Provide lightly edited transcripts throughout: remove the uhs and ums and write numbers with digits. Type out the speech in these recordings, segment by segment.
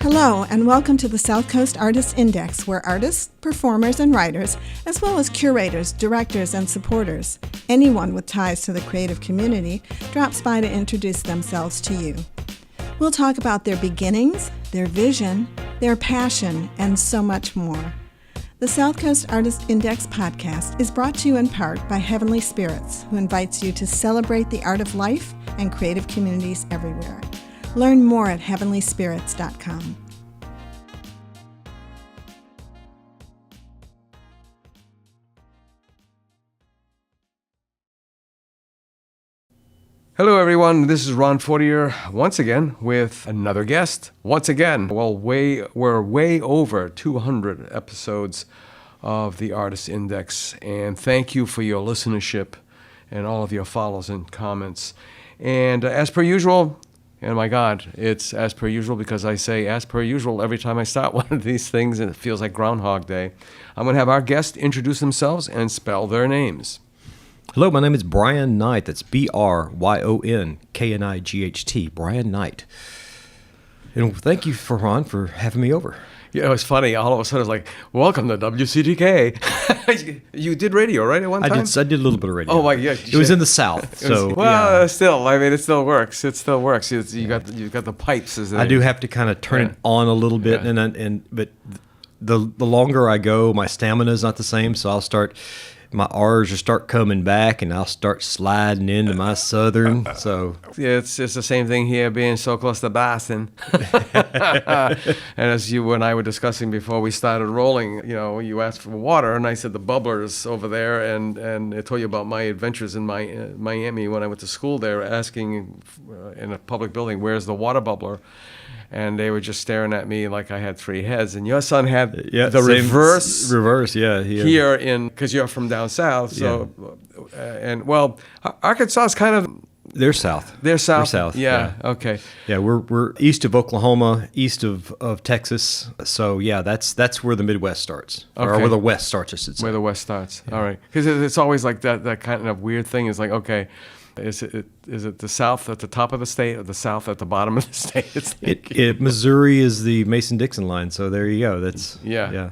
Hello, and welcome to the South Coast Artists Index, where artists, performers, and writers, as well as curators, directors, and supporters, anyone with ties to the creative community, drops by to introduce themselves to you. We'll talk about their beginnings, their vision, their passion, and so much more. The South Coast Artist Index podcast is brought to you in part by Heavenly Spirits, who invites you to celebrate the art of life and creative communities everywhere. Learn more at heavenlyspirits.com. Hello everyone, this is Ron Fortier once again with another guest. Once again, well, we're way over 200 episodes of the Artist Index, and thank you for your listenership and all of your follows and comments. And as per usual, and my God, it's as per usual because I say as per usual every time I start one of these things and it feels like Groundhog Day. I'm going to have our guests introduce themselves and spell their names. Hello, my name is Bryon Knight. That's BRYONKNIGHT. Bryon Knight. And thank you, Ron, for having me over. Yeah, it was funny. All of a sudden, I was like, welcome to WCTK. You did radio, right, at one time? I did a little bit of radio. Oh, my God. It was in the South. So still, I mean, it still works. It still works. You got the pipes. I do have to kind of turn it on a little bit, but the longer I go, my stamina is not the same, so I'll start... My R's will start coming back, and I'll start sliding into my Southern. So yeah, it's the same thing here, being so close to Boston. And as you and I were discussing before we started rolling, you asked for water, and I said the bubblers over there, and I told you about my adventures in Miami when I went to school there, asking in a public building, "Where's the water bubbler?" And they were just staring at me like I had three heads. And your son had the reverse. Reverse, yeah. Here because you're from down south. So, Arkansas is kind of... They're south. They're south? We're south. Yeah, okay. Yeah, we're east of Oklahoma, east of Texas. So, yeah, that's where the Midwest starts. Okay. Or where the West starts, I should say. Where the West starts. Yeah. All right. Because it's always like that kind of weird thing. Is like, okay... Is it the South at the top of the state or the South at the bottom of the state? It's like, Missouri is the Mason-Dixon line, so there you go. That's yeah.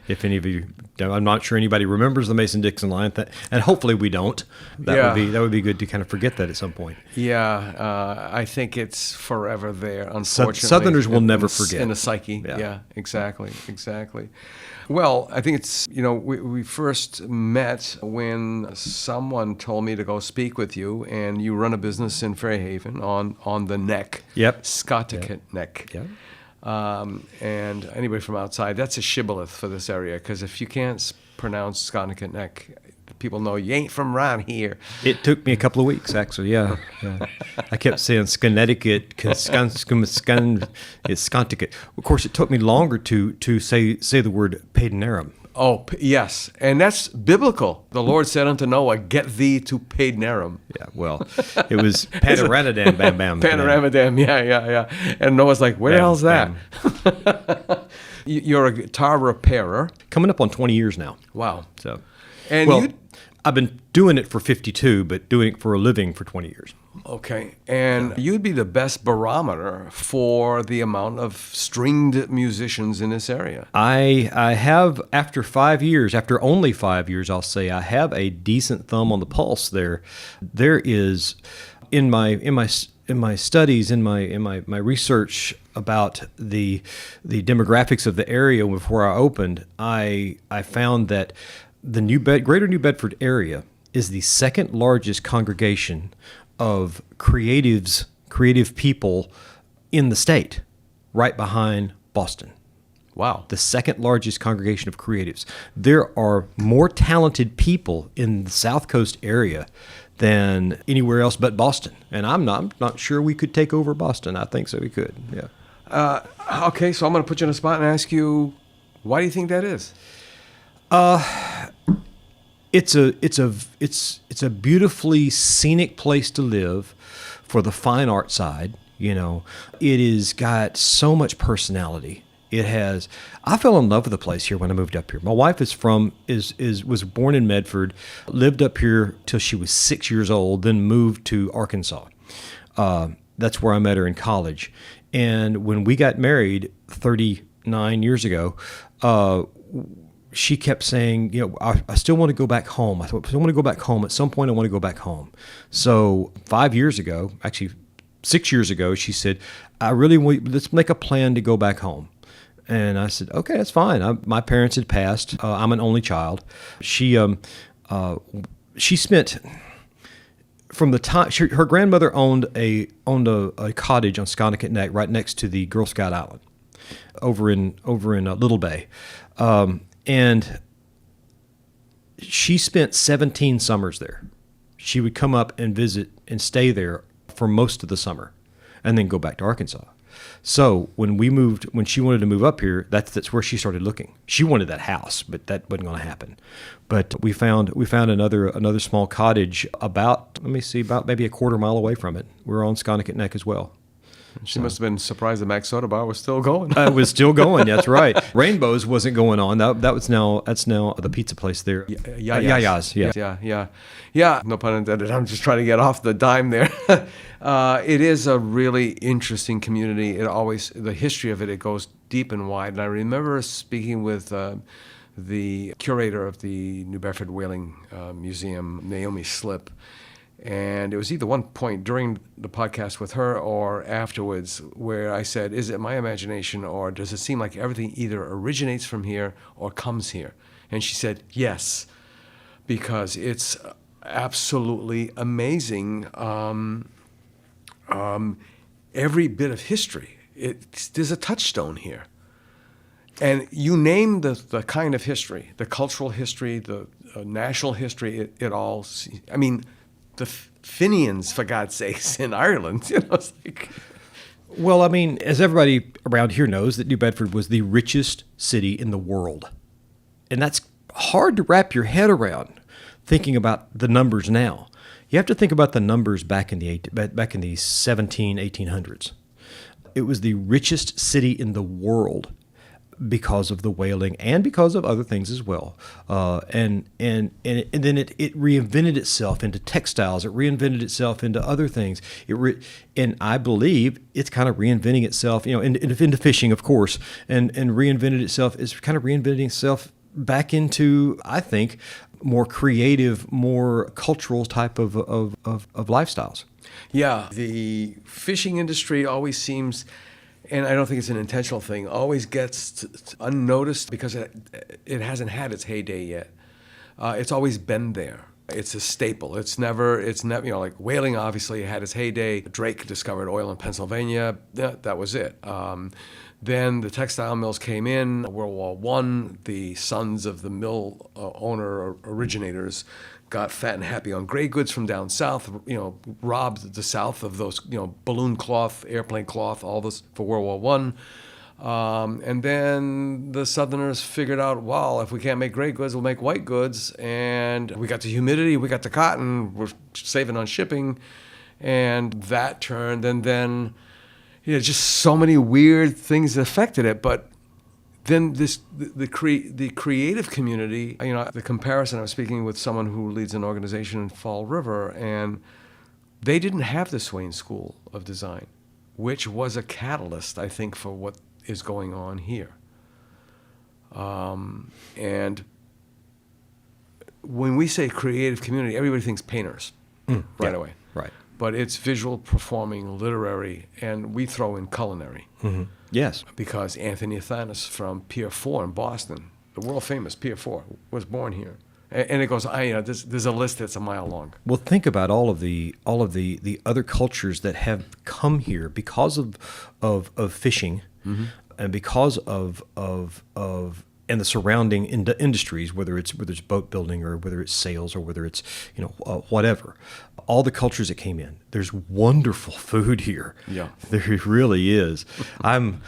If any of you, I'm not sure anybody remembers the Mason-Dixon line, and hopefully we don't. That would be good to kind of forget that at some point. Yeah, I think it's forever there. Unfortunately, Southerners will never forget in the psyche. Yeah, exactly. Well, I think it's, we first met when someone told me to go speak with you, and you run a business in Fairhaven on the neck. Yep. Sconticut neck. Yep. And anybody from outside, that's a shibboleth for this area, because if you can't pronounce Sconticut neck, people know you ain't from around here. It took me a couple of weeks, actually, yeah. I kept saying Sconnecticut, it's Sconticut. Of course, it took me longer to say the word Padenarum. Oh, yes, and that's biblical. The Lord said unto Noah, get thee to Padenarum. Yeah, well, it was Panoramadam, bam, bam. Panoramadam, yeah. And Noah's like, where the hell's that? You're a guitar repairer. Coming up on 20 years now. Wow. So, and I've been doing it for 52, but doing it for a living for 20 years. Okay, and you'd be the best barometer for the amount of stringed musicians in this area. I have, after only 5 years, I'll say, I have a decent thumb on the pulse there. There is, in my studies, in my research about the demographics of the area before I opened, I found that the Greater New Bedford area is the second largest congregation of creative people in the state, right behind Boston. Wow. The second largest congregation of creatives. There are more talented people in the South Coast area than anywhere else but Boston. And I'm not sure we could take over Boston. I think so we could, yeah. Okay, so I'm going to put you on the spot and ask you, why do you think that is? It's a beautifully scenic place to live for the fine art side. It has got so much personality. I fell in love with the place here when I moved up here. My wife was born in Medford, lived up here till she was 6 years old, then moved to Arkansas. That's where I met her in college. And when we got married 39 years ago, she kept saying, I still want to go back home. I still want to go back home. At some point, I want to go back home. So 5 years ago, actually 6 years ago, she said, let's make a plan to go back home. And I said, okay, that's fine. My parents had passed. I'm an only child. She spent, from the time, her grandmother owned a cottage on Sconnecut Neck right next to the Girl Scout Island over in Little Bay. And she spent 17 summers there. She would come up and visit and stay there for most of the summer and then go back to Arkansas. So when she wanted to move up here, that's where she started looking. She wanted that house, but that wasn't going to happen. But we found another small cottage about maybe a quarter mile away from it. We're on Sconnecut Neck as well. She must have been surprised the Max Soda Bar was still going. It was still going. That's right. Rainbows wasn't going on. That's now the pizza place there. Yaya's. Yeah. No pun intended. I'm just trying to get off the dime there. It is a really interesting community. The history of it goes deep and wide. And I remember speaking with the curator of the New Bedford Whaling Museum, Naomi Slip. And it was either one point during the podcast with her or afterwards where I said, is it my imagination or does it seem like everything either originates from here or comes here? And she said, yes, because it's absolutely amazing. Every bit of history, there's a touchstone here. And you name the kind of history, the cultural history, the national history, it all, the Fenians, for God's sakes, in Ireland. It's like... Well, as everybody around here knows, that New Bedford was the richest city in the world. And that's hard to wrap your head around thinking about the numbers now. You have to think about the numbers back in the 1800s. It was the richest city in the world because of the whaling and because of other things as well. And then it reinvented itself into textiles. It reinvented itself into other things. And I believe it's kind of reinventing itself, into fishing, of course, and reinvented itself is kind of reinventing itself back into, I think, more creative, more cultural type of lifestyles. Yeah, the fishing industry always seems, and I don't think it's an intentional thing, always gets unnoticed because it hasn't had its heyday yet. It's always been there. It's a staple. It's never, like whaling obviously had its heyday. Drake discovered oil in Pennsylvania. That was it. Then the textile mills came in. World War I, the sons of the mill originators got fat and happy on gray goods from down south, robbed the South of those, balloon cloth, airplane cloth, all this for World War I. And then the Southerners figured out, well, if we can't make gray goods, we'll make white goods. And we got the humidity, we got the cotton, we're saving on shipping. And that turned, and then, just so many weird things that affected it. But then the creative community, the comparison, I was speaking with someone who leads an organization in Fall River, and they didn't have the Swain School of Design, which was a catalyst, I think, for what is going on here. And when we say creative community, everybody thinks painters right away. Right. But it's visual, performing, literary, and we throw in culinary. Mm-hmm. Yes. Because Anthony Athanas from Pier 4 in Boston, the world-famous Pier 4, was born here. And it goes, there's a list that's a mile long. Well, think about all of the other cultures that have come here because of fishing, mm-hmm. and because of and the surrounding industries, whether it's boat building or whether it's sales or whether it's whatever, all the cultures that came in. There's wonderful food here. Yeah, there really is. I'm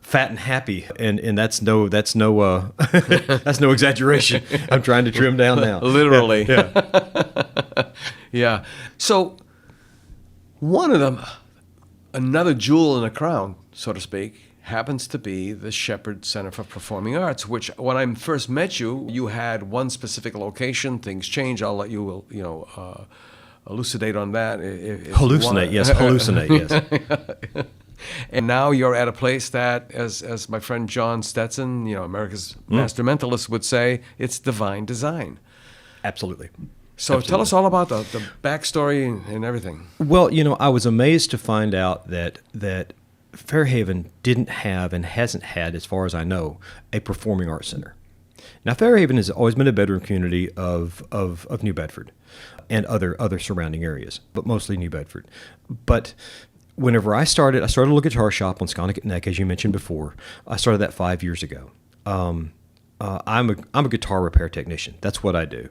fat and happy, and that's no that's no exaggeration. I'm trying to trim down now. Literally. Yeah. Yeah. So one of them, another jewel in the crown, so to speak, happens to be the Shepherd Center for Performing Arts, which when I first met you, you had one specific location. Things change. I'll let you elucidate on that. If you Hallucinate, want. yes. Hallucinate, yes. And now you're at a place that, as my friend John Stetson, America's master mentalist would say, it's divine design. Absolutely. So tell us all about the backstory and everything. Well, I was amazed to find out that Fairhaven didn't have and hasn't had, as far as I know, a performing arts center. Now, Fairhaven has always been a bedroom community of New Bedford and other surrounding areas, but mostly New Bedford. But whenever I started a little guitar shop on Sconnicut Neck, as you mentioned before. I started that 5 years ago. I'm a guitar repair technician. That's what I do,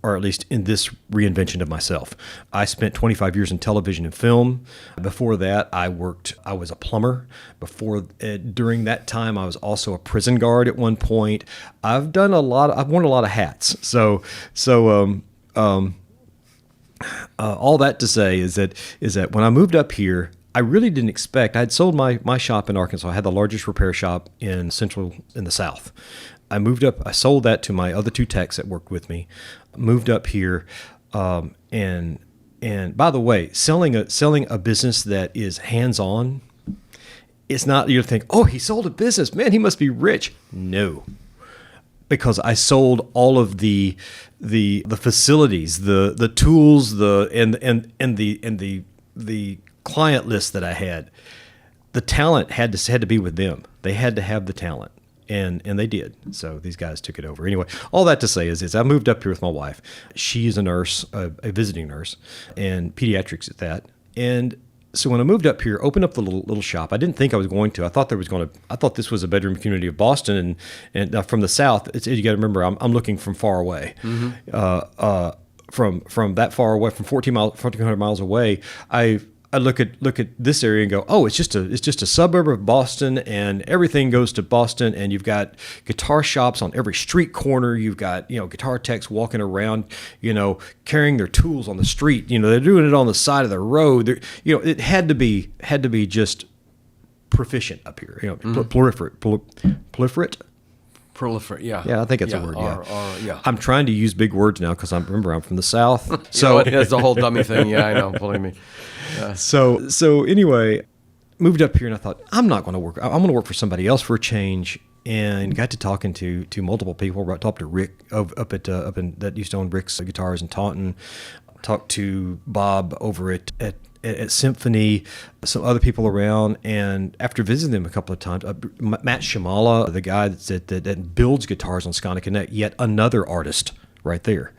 or at least in this reinvention of myself. I spent 25 years in television and film. Before that, I was a plumber. During that time, I was also a prison guard at one point. I've worn a lot of hats. So all that to say is that when I moved up here, I really didn't expect. I had sold my shop in Arkansas. I had the largest repair shop in the South. I moved up. I sold that to my other two techs that worked with me. Moved up here, and by the way, selling a business that is hands-on, it's not, you think, oh, he sold a business, man, he must be rich. No, because I sold all of the facilities, the tools, and the client list that I had. The talent had to be with them. They had to have the talent. And they did. So these guys took it over. Anyway, all that to say is I moved up here with my wife. She is a nurse, a visiting nurse, and pediatrics at that. And so when I moved up here, opened up the little shop. I didn't think I was going to. I thought this was a bedroom community of Boston, and from the South. You got to remember, I'm looking from far away. Mm-hmm. From that far away, from 1,400 miles away, I look at this area and go, oh, it's just a suburb of Boston, and everything goes to Boston, and you've got guitar shops on every street corner. You've got guitar techs walking around, carrying their tools on the street. They're doing it on the side of the road. It had to be just proficient up here. Mm-hmm. Proliferate. Proliferate, yeah. Yeah, I think that's a word, yeah. I'm trying to use big words now because I'm from the South. So that's the whole dummy thing. Yeah, I know. Believe me. So anyway, moved up here and I thought, I'm not going to work. I'm going to work for somebody else for a change, and got to talking to multiple people. I talked to Rick up in that used to own Rick's Guitars in Taunton. Talked to Bob over at Symphony, some other people around, and after visiting them a couple of times, Matt Shamala, the guy that builds guitars on Sconnicut Neck, yet another artist right there.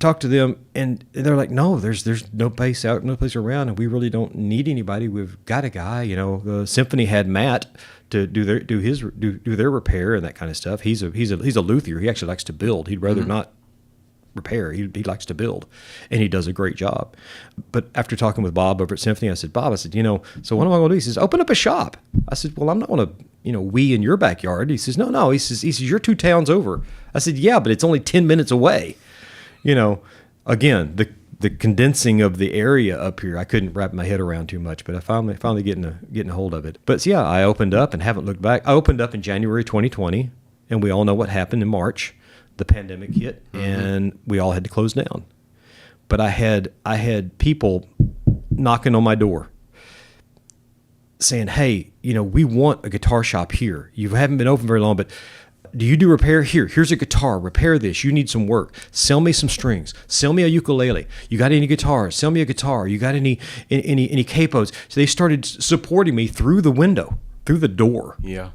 Talked to them, and they're like, "No, there's no place around, and we really don't need anybody. We've got a guy. The Symphony had Matt to do their repair and that kind of stuff. He's a luthier. He actually likes to build. He'd rather not repair. He likes to build, and he does a great job." But after talking with Bob over at Symphony, I said, "Bob, so what am I going to do?" He says, "Open up a shop." I said, "Well, I'm not going to, we in your backyard." He says, "No." He says, "You're 2 towns over." I said, "Yeah, but it's only 10 minutes away." Again, the condensing of the area up here, I couldn't wrap my head around too much, but I finally getting a hold of it. But yeah, I opened up and haven't looked back. I opened up in January 2020, and we all know what happened in March. The pandemic hit, and we all had to close down. But I had people knocking on my door saying, "Hey, we want a guitar shop here. You haven't been open very long, but do you do repair? Here's a guitar. Repair this. You need some work. Sell me some strings. Sell me a ukulele. You got any guitars? Sell me a guitar. You got any capos?" So they started supporting me through the window, through the door. Yeah.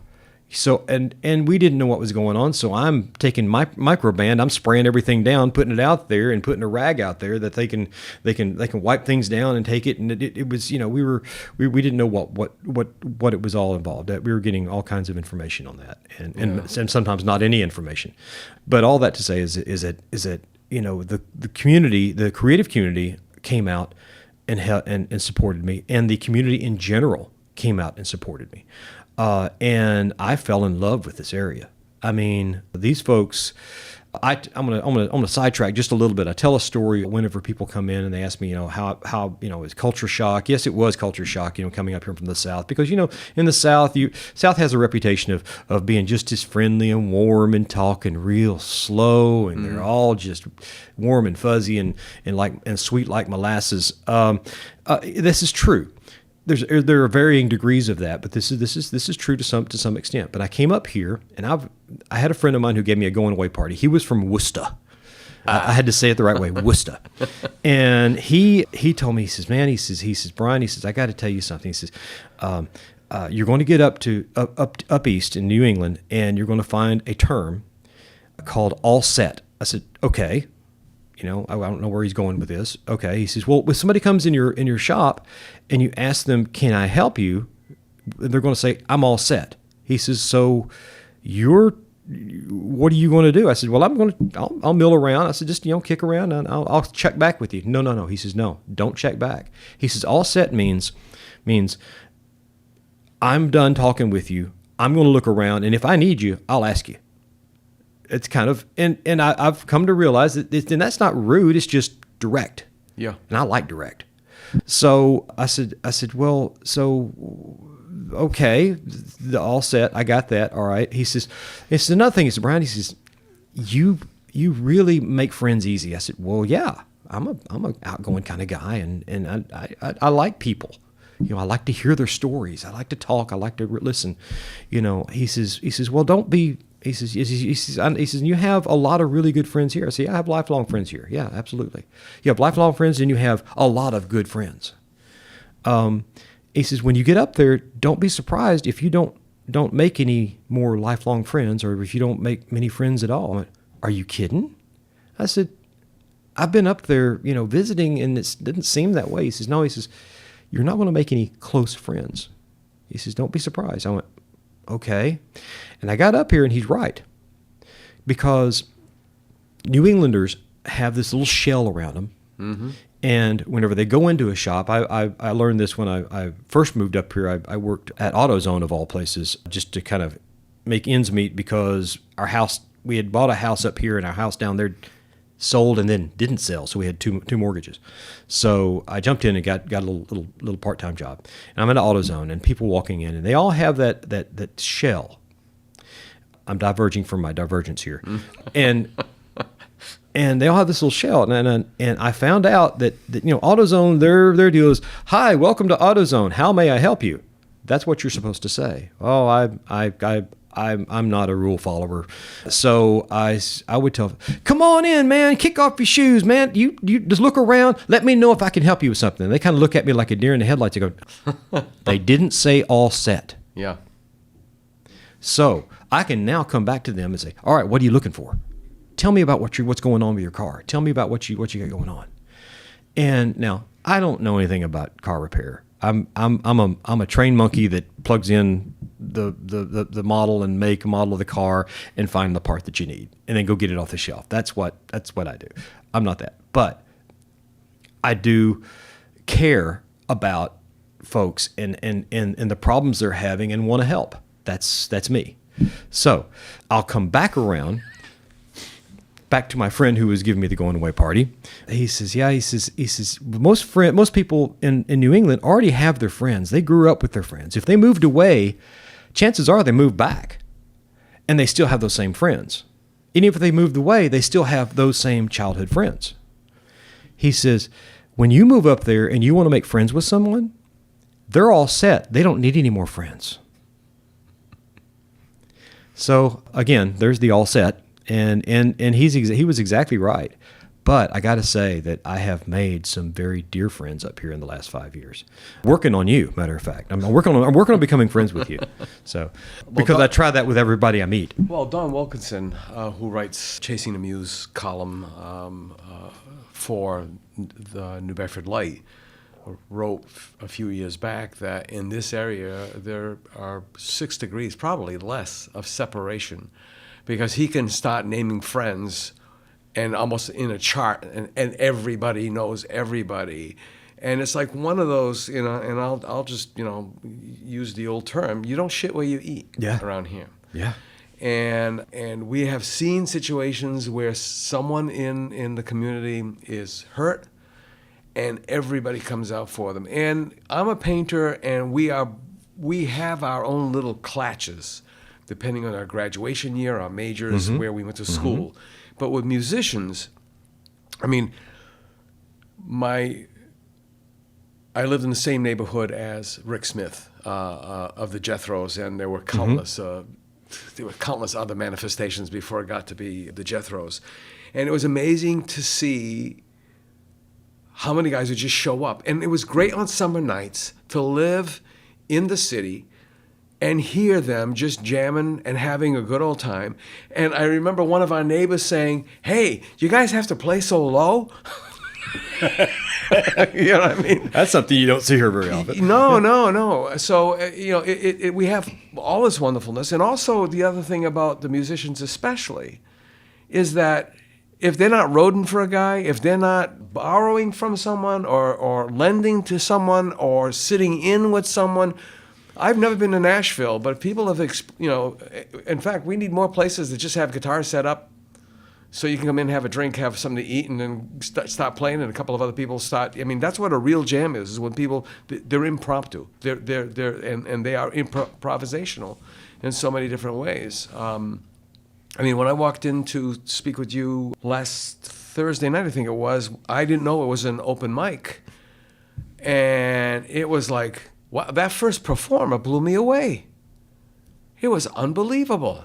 So and we didn't know what was going on. So I'm taking my microband, I'm spraying everything down, putting it out there, and putting a rag out there that they can wipe things down and take it. And it was, we didn't know what it was all involved. We were getting all kinds of information on that, and sometimes not any information. But all that to say is that the community, the creative community, came out and supported me, and the community in general came out and supported me. And I fell in love with this area. I mean, these folks, I'm gonna sidetrack just a little bit. I tell a story whenever people come in and they ask me, how is culture shock? Yes, it was culture shock, coming up here from the South, because in the South has a reputation of being just as friendly and warm and talking real slow, and they're all just warm and fuzzy and sweet like molasses. This is true. There are varying degrees of that, but this is true to some extent. But I came up here, and I had a friend of mine who gave me a going away party. He was from Worcester. I had to say it the right way, Worcester. And he told me, he says, Bryon, I got to tell you something. He says, you're going to get up east in New England, and you're going to find a term called all set. I said, okay. I don't know where he's going with this. Okay. He says, well, if somebody comes in your shop and you ask them, can I help you? They're going to say, I'm all set. He says, so what are you going to do? I said, well, I'll mill around. I said, just, kick around and I'll check back with you. No. He says, no, don't check back. He says, all set means I'm done talking with you. I'm going to look around, and if I need you, I'll ask you. It's kind of, and I've come to realize that and that's not rude. It's just direct. Yeah. And I like direct. So I said, well, so, okay, the all set. I got that. All right. He says, it's another thing. He said, Bryon, he says, you really make friends easy. I said, well, yeah, I'm a outgoing kind of guy. And I like people. I like to hear their stories. I like to talk. I like to listen. He says, well, don't be. He says, you have a lot of really good friends here. I say, I have lifelong friends here. Yeah, absolutely. You have lifelong friends, and you have a lot of good friends. He says, when you get up there, don't be surprised if you don't make any more lifelong friends, or if you don't make many friends at all. I went, are you kidding? I said, I've been up there, visiting, and it didn't seem that way. He says, no. He says, you're not going to make any close friends. He says, don't be surprised. I went, okay. And I got up here, and he's right. Because New Englanders have this little shell around them. Mm-hmm. And whenever they go into a shop, I learned this when I first moved up here. I worked at AutoZone, of all places, just to kind of make ends meet, because we had bought a house up here, and our house down there sold and then didn't sell, so we had two mortgages. So I jumped in and got a little part-time job. And I'm in AutoZone, and people walking in, and they all have that shell. I'm diverging from my divergence here. And they all have this little shell. And I found out that AutoZone, their deal is, hi, welcome to AutoZone. How may I help you? That's what you're supposed to say. Oh, I'm not a rule follower. So I would tell them, come on in, man, kick off your shoes, man. You just look around. Let me know if I can help you with something. And they kind of look at me like a deer in the headlights. They go, they didn't say all set. Yeah. So I can now come back to them and say, all right, what are you looking for? Tell me about what's going on with your car. Tell me about what you got going on. And now I don't know anything about car repair. I'm a trained monkey that plugs in the model and make model of the car and find the part that you need and then go get it off the shelf. That's what I do. I'm not that, but I do care about folks and the problems they're having and want to help. That's me. So I'll come back around. Back to my friend who was giving me the going away party. He says, most people in New England already have their friends. They grew up with their friends. If they moved away, chances are they moved back and they still have those same friends. And if they moved away, they still have those same childhood friends. He says, when you move up there and you want to make friends with someone, they're all set. They don't need any more friends. So again, there's the all set. And he was exactly right. But I got to say that I have made some very dear friends up here in the last 5 years. Working on you, matter of fact. I'm working on becoming friends with you. So because I try that with everybody I meet. Well, Don Wilkinson, who writes Chasing the Muse column for the New Bedford Light, wrote a few years back that in this area there are 6 degrees, probably less, of separation. Because he can start naming friends and almost in a chart, and everybody knows everybody. And it's like one of those, and I'll just, use the old term, you don't shit where you eat around here. Yeah. And we have seen situations where someone in the community is hurt, and everybody comes out for them. And I'm a painter, and we have our own little clatches, depending on our graduation year, our majors, where we went to school. But with musicians, I mean, I lived in the same neighborhood as Rick Smith of the Jethros, and there were countless other manifestations before it got to be the Jethros. And it was amazing to see how many guys would just show up. And it was great on summer nights to live in the city and hear them just jamming and having a good old time. And I remember one of our neighbors saying, "Hey, you guys have to play so low?" You know what I mean? That's something you don't see here very often. No. So, we have all this wonderfulness. And also the other thing about the musicians especially is that if they're not roading for a guy, if they're not borrowing from someone or lending to someone or sitting in with someone. I've never been to Nashville, but people have, in fact, we need more places that just have guitars set up so you can come in, have a drink, have something to eat, and then start playing, and a couple of other people start. I mean, that's what a real jam is when people, they're impromptu. They're they are improvisational in so many different ways. I mean, when I walked in to speak with you last Thursday night, I think it was, I didn't know it was an open mic. And it was like, wow, that first performer blew me away. It was unbelievable.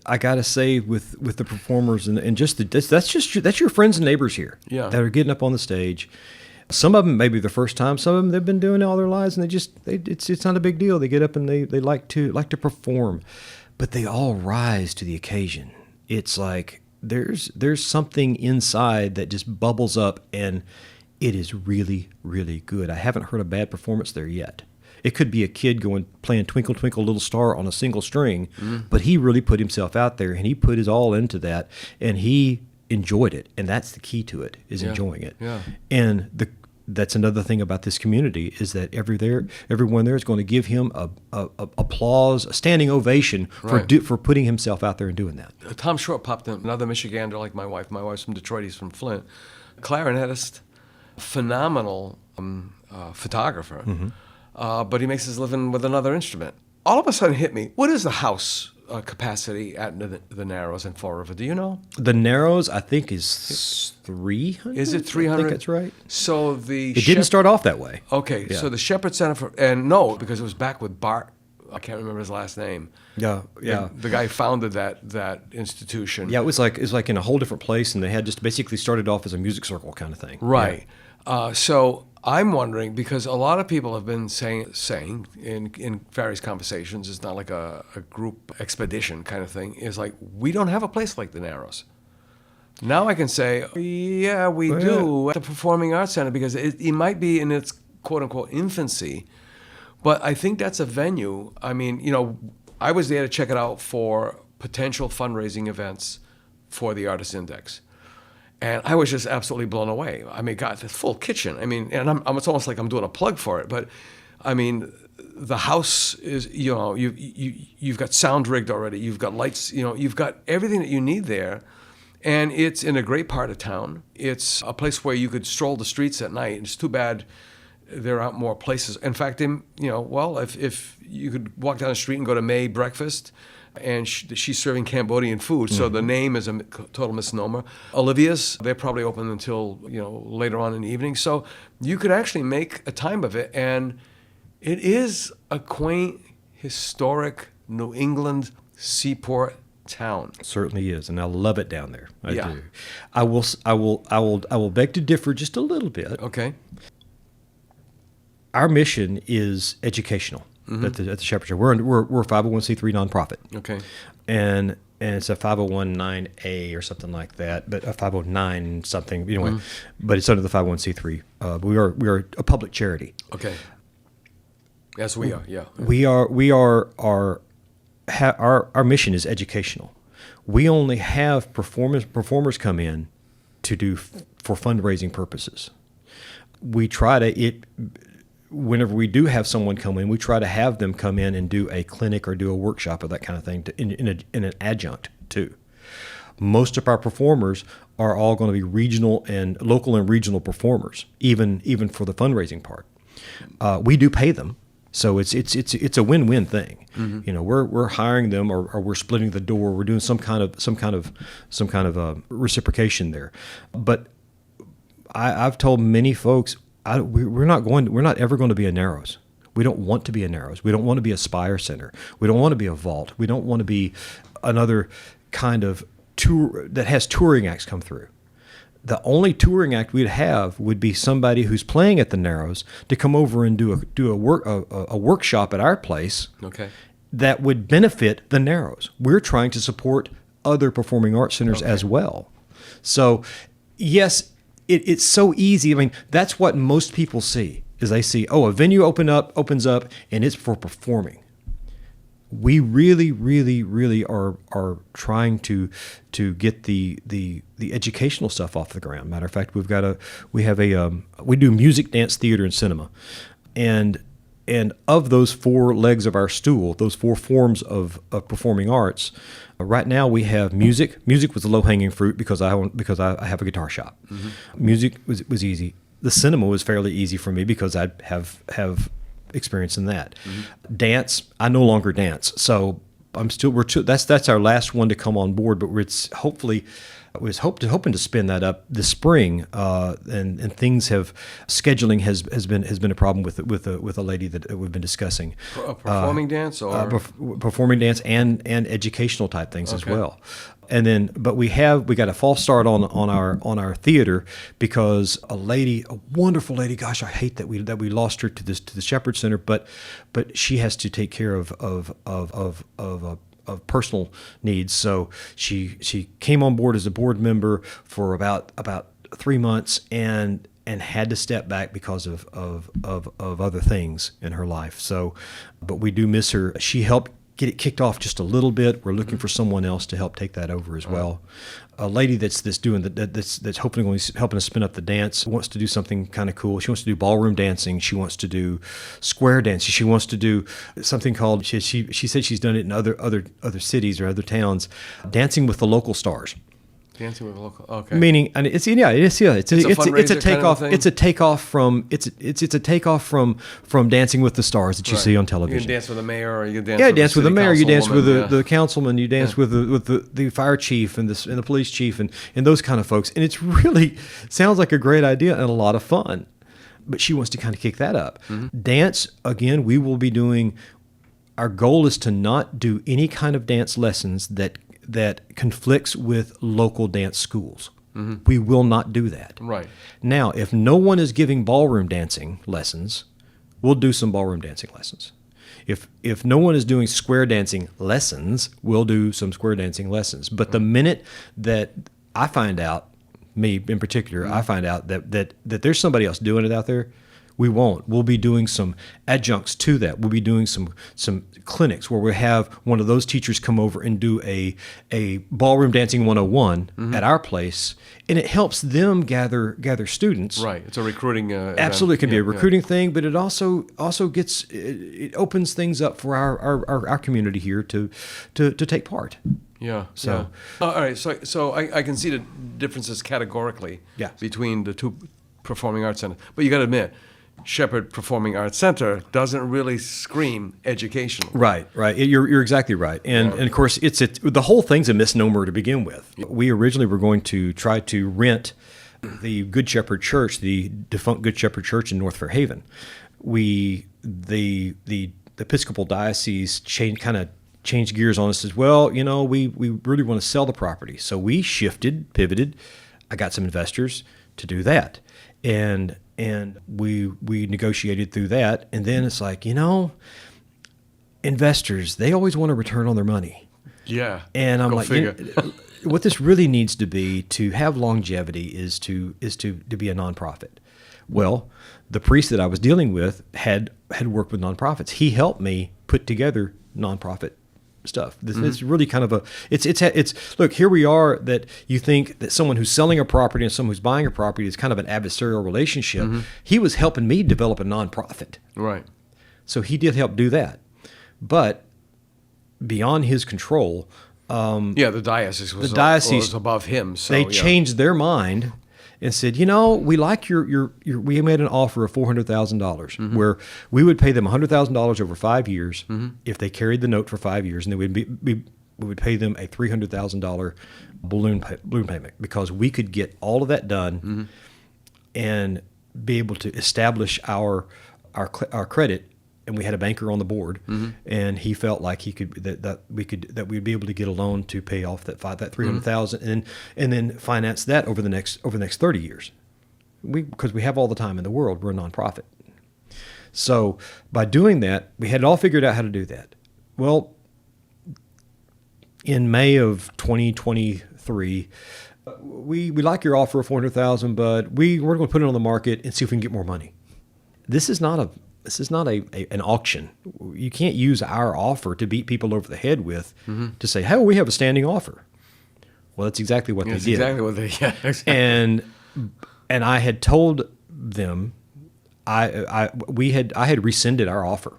I gotta say, with the performers and just that's your friends and neighbors here, yeah, that are getting up on the stage. Some of them maybe the first time. Some of them they've been doing it all their lives, and it's not a big deal. They get up and they like to perform, but they all rise to the occasion. It's like there's something inside that just bubbles up, and it is really, really good. I haven't heard a bad performance there yet. It could be a kid playing Twinkle, Twinkle, Little Star on a single string, but he really put himself out there, and he put his all into that, and he enjoyed it. And that's the key to it, is enjoying it. Yeah. And that's another thing about this community, is that everyone there is going to give him a applause, a standing ovation for putting himself out there and doing that. Tom Short popped in, another Michigander like my wife. My wife's from Detroit, he's from Flint. Clarinetist, phenomenal photographer. But he makes his living with another instrument. All of a sudden hit me, what is the house capacity at the Narrows in Fall River? Do you know? The Narrows, I think, is 300. Is it 300? I think that's right. So it didn't start off that way. Okay, Yeah. so the Shepherd Center because it was back with Bart. I can't remember his last name. Yeah. The guy founded that institution. Yeah, it was like in a whole different place, and they had just basically started off as a music circle kind of thing. Right. Yeah. So I'm wondering, because a lot of people have been saying in various conversations, it's not like a group expedition kind of thing, is like, we don't have a place like the Narrows. Now I can say, yeah, we do at the Performing Arts Center, because it might be in its quote-unquote infancy, but I think that's a venue. I mean, I was there to check it out for potential fundraising events for the Artist Index. And I was just absolutely blown away. I mean, God, the full kitchen. I mean, and it's almost like I'm doing a plug for it. But, I mean, the house is, you've got sound rigged already. You've got lights, you've got everything that you need there. And it's in a great part of town. It's a place where you could stroll the streets at night. It's too bad there aren't more places. In fact, if you could walk down the street and go to May Breakfast, and she's serving Cambodian food, so the name is a total misnomer. Olivia's, they're probably open until later on in the evening, so you could actually make a time of it, and it is a quaint, historic New England seaport town. It certainly is, and I love it down there. I Yeah. do. I will beg to differ just a little bit. Okay. Our mission is educational. At the Shepherd Center. We're a 501c3 nonprofit. Okay. And it's a 501(9)A or something like that, but a 509 something, anyway. But it's under the 501c3. We are a public charity. Okay. Yes, we are. Yeah. Our mission is educational. We only have performers come in to do for fundraising purposes. We try to whenever we do have someone come in, we try to have them come in and do a clinic or do a workshop or that kind of thing in an adjunct too. Most of our performers are all going to be local and regional performers, even for the fundraising part. We do pay them, so it's a win-win thing. Mm-hmm. We're hiring them, or we're splitting the door. We're doing some kind of reciprocation there. But I've told many folks, we're not ever going to be a Narrows. We don't want to be a Narrows. We don't want to be a Spire Center. We don't want to be a Vault. We don't want to be another kind of tour that has touring acts come through. The only touring act we'd have would be somebody who's playing at the Narrows to come over and do a workshop at our place. Okay. That would benefit the Narrows. We're trying to support other performing arts centers as well. So, yes, it's so easy. I mean, that's what most people see, is they see, a venue opens up and it's for performing. We really, really, really are trying to get the educational stuff off the ground. Matter of fact, we do music, dance, theater, and cinema, and of those four legs of our stool, those four forms of performing arts, right now we have music. Music was the low hanging fruit because I have a guitar shop. Mm-hmm. Music was easy. The cinema was fairly easy for me because I have experience in that. Mm-hmm. Dance, I no longer dance, so that's our last one to come on board. But hoping to spin that up this spring, and things scheduling has been a problem with a lady that we've been discussing. Performing dance or performing dance and educational type things as well. And then, but we got a false start on our theater because a wonderful lady. Gosh, I hate that we lost her to the Shepherd Center, but she has to take care of personal needs. So she came on board as a board member for about 3 months and had to step back because of other things in her life. So, but we do miss her. She helped get it kicked off just a little bit. We're looking for someone else to help take that over as well. A lady that's helping us spin up the dance wants to do something kind of cool. She wants to do ballroom dancing. She wants to do square dancing. She wants to do something called, she said she's done it in other cities or other towns, dancing with the local stars. Dancing with a local, okay. Meaning, and it's a takeoff. It's a takeoff from Dancing with the Stars that you see on television. You can dance with the mayor, or you can dance with the mayor. You dance with the councilman. You dance with the fire chief and the police chief and those kind of folks. And it's really sounds like a great idea and a lot of fun. But she wants to kind of kick that up. Mm-hmm. Dance, again, we will be doing. Our goal is to not do any kind of dance lessons that conflicts with local dance schools. Mm-hmm. We will not do that. Right. Now, if no one is giving ballroom dancing lessons, we'll do some ballroom dancing lessons. If no one is doing square dancing lessons, we'll do some square dancing lessons. But the minute that I find out, me in particular, I find out that there's somebody else doing it out there, we won't. We'll be doing some adjuncts to that. We'll be doing some clinics where we have one of those teachers come over and do a ballroom dancing 101 at our place, and it helps them gather students. Right. It's a recruiting absolutely event. It can be a recruiting thing, but it also gets it opens things up for our community here to take part. Yeah. So all right. So I can see the differences categorically between the two performing arts centers, but you got to admit, Shepherd Performing Arts Center doesn't really scream educational. Right. You're exactly right. And of course, the whole thing's a misnomer to begin with. We originally were going to try to rent the Good Shepherd Church, the defunct Good Shepherd Church in North Fairhaven. The Episcopal Diocese changed gears on us as well. We really want to sell the property. So we pivoted. I got some investors to do that. And we negotiated through that, and then it's like, investors, they always want a return on their money. Yeah. And I'm like, what this really needs to be to have longevity is to be a nonprofit. Well, the priest that I was dealing with had worked with nonprofits. He helped me put together nonprofit stuff. It's really kind of it's look, here we are, that you think that someone who's selling a property and someone who's buying a property is kind of an adversarial relationship. He was helping me develop a nonprofit. Right. So he did help do that. But beyond his control, the diocese was above him. So they changed their mind and said, we like your we made an offer of $400,000 where we would pay them $100,000 over 5 years if they carried the note for 5 years, and then we would pay them a $300,000 balloon payment, because we could get all of that done and be able to establish our credit. And we had a banker on the board, and he felt like he could that we'd be able to get a loan to pay off that $300,000 and then finance that over the next 30 years. Because we have all the time in the world. We're a nonprofit. So by doing that, we had it all figured out how to do that. Well, in May of 2023, we like your offer of $400,000, but we're going to put it on the market and see if we can get more money. This is not an auction. You can't use our offer to beat people over the head with to say, hey, we have a standing offer. Well, that's exactly what they did. Exactly what they exactly. And I had told them I had rescinded our offer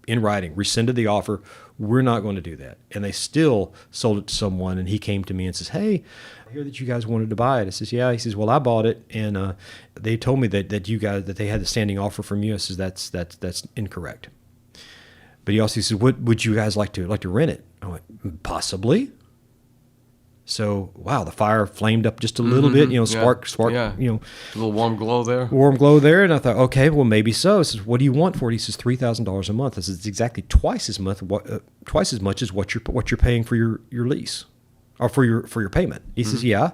in writing, rescinded the offer. We're not going to do that. And they still sold it to someone, and he came to me and says, hey, I hear that you guys wanted to buy it. I says, yeah. He says, well, I bought it, and they told me that they had the standing offer from you. I says, that's incorrect. But he also says, would you guys like to rent it? I went, possibly. So, wow, the fire flamed up just a little bit, spark, a little warm glow there. And I thought, okay, well, maybe so. I says, what do you want for it? He says, $3,000 a month. I says, it's exactly twice as much as what you're paying for your lease, or for your payment. He says, yeah.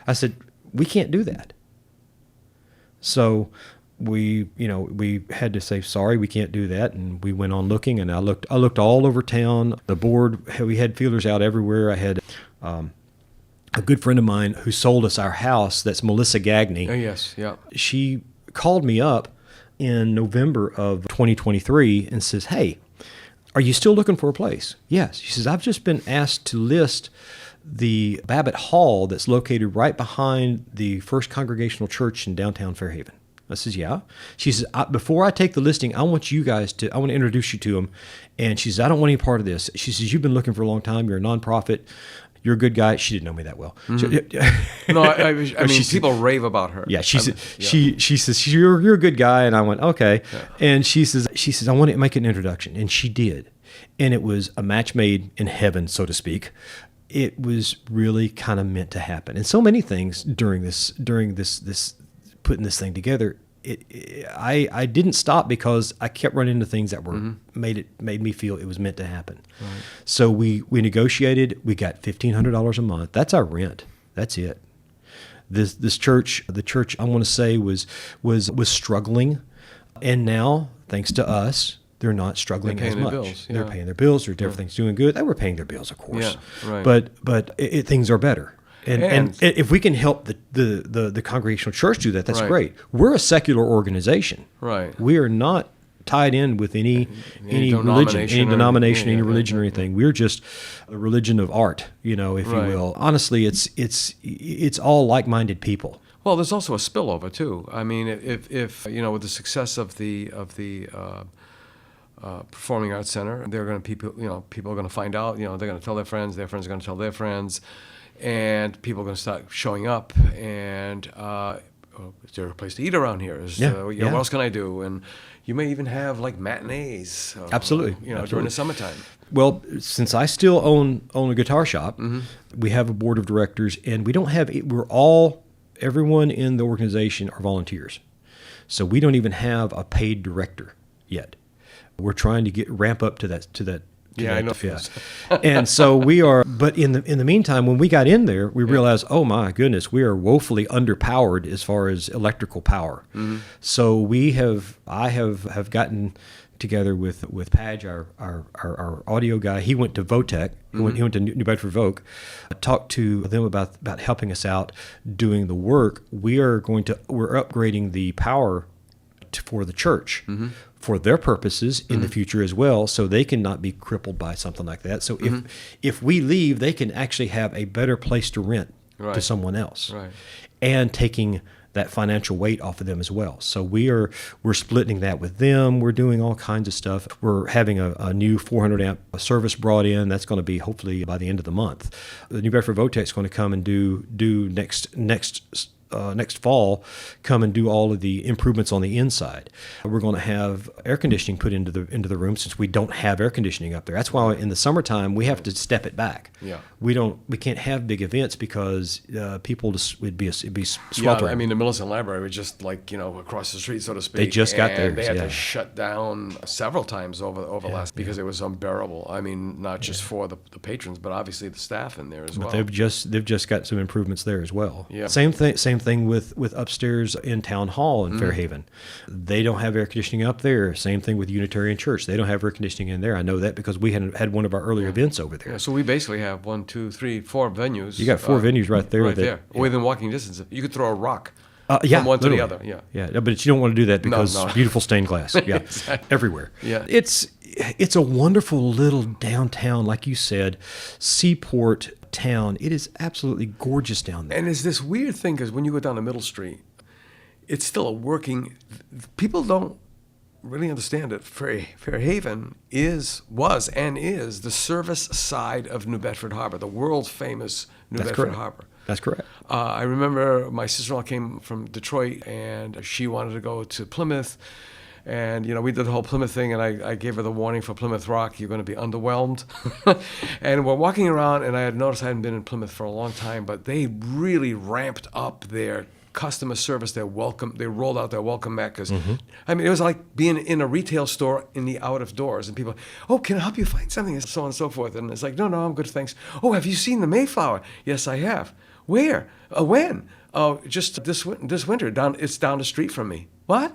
I said, we can't do that. So we had to say, sorry, we can't do that. And we went on looking, and I looked all over town. The board, we had feelers out everywhere. I had a good friend of mine who sold us our house. That's Melissa Gagney. Oh, yes, yeah. She called me up in November of 2023 and says, hey, are you still looking for a place? Yes. She says, I've just been asked to list the Babbitt Hall that's located right behind the First Congregational Church in downtown Fairhaven. I says, yeah. She says, before I take the listing, I want to introduce you to them. And she says, I don't want any part of this. She says, you've been looking for a long time. You're a nonprofit. You're a good guy. She didn't know me that well. No, I mean, people rave about her. Yeah, she says, you're a good guy, and I went, okay. Yeah. And she says, I want to make an introduction, and she did, and it was a match made in heaven, so to speak. It was really kind of meant to happen, and so many things during this putting this thing together. I didn't stop because I kept running into things that were made me feel it was meant to happen. Right. So we negotiated. We got $1,500 a month. That's our rent. That's it. This church, the church, I want to say was struggling, and now thanks to us, they're not struggling as much. Bills, yeah. They're paying their bills. Everything's doing good. They were paying their bills, of course. Yeah, right. But things are better. And if we can help the Congregational Church do that, that's great. We're a secular organization. Right. We are not tied in with any religion, any denomination, any religion or anything. We're just a religion of art, if you will. Honestly, it's all like-minded people. Well, there's also a spillover too. I mean, if with the success of the Performing Arts Center, they're going to people are going to find out. They're going to tell their friends are going to tell their friends. And people are going to start showing up, and is there a place to eat around here? What else can I do? And you may even have like matinees. Absolutely. During the summertime. Well, since I still own a guitar shop, we have a board of directors, and we don't have. Everyone in the organization are volunteers, so we don't even have a paid director yet. We're trying to ramp up to that. Yeah, I know. Yeah. And so we are, but in the meantime, when we got in there, we realized, oh my goodness, we are woefully underpowered as far as electrical power. So I have gotten together with Padge, our audio guy. He went to Votech. He went to New Bedford Voc. Talked to them about helping us out doing the work. We're upgrading the power for the church, for their purposes in the future as well, so they can not be crippled by something like that. So if we leave, they can actually have a better place to rent to someone else, and taking that financial weight off of them as well. So we're splitting that with them. We're doing all kinds of stuff. We're having a new 400 amp service brought in. That's going to be hopefully by the end of the month. The New Bedford Votech is going to come and do next fall, come and do all of the improvements on the inside. We're going to have air conditioning put into the room, since we don't have air conditioning up there. That's why in the summertime we have to step it back. We can't have big events because people it'd be sweltering. I mean, the Millicent Library was just across the street, so to speak. They just got theirs. They had to shut down several times over last, because it was unbearable. I mean, not just for the patrons, but obviously the staff in there as well. They've just got some improvements there as well. Same thing with upstairs in Town Hall in Fairhaven. They don't have air conditioning up there. Same thing with Unitarian Church. They don't have air conditioning in there. I know that because we had one of our earlier events over there. So we basically have 1, 2, 3, 4 venues. You got 4 venues right there. Within walking distance. You could throw a rock from one to the other. But you don't want to do that because beautiful stained glass. Exactly. Everywhere. It's a wonderful little downtown, like you said, seaport town. It is absolutely gorgeous down there. And it's this weird thing, because when you go down to Middle Street, it's still a working. People don't really understand it. Fairhaven was the service side of New Bedford Harbor, the world famous New Bedford Harbor. That's correct. I remember my sister-in-law came from Detroit, and she wanted to go to Plymouth. And, we did the whole Plymouth thing, and I gave her the warning for Plymouth Rock: you're going to be underwhelmed. And we're walking around, and I had noticed I hadn't been in Plymouth for a long time, but they really ramped up their customer service, their welcome. They rolled out their welcome mat, because, I mean, it was like being in a retail store in the out of doors, and people, oh, can I help you find something, and so on and so forth. And it's like, no, I'm good, thanks. Oh, have you seen the Mayflower? Yes, I have. Where? When? Oh, just this winter. It's down the street from me. What?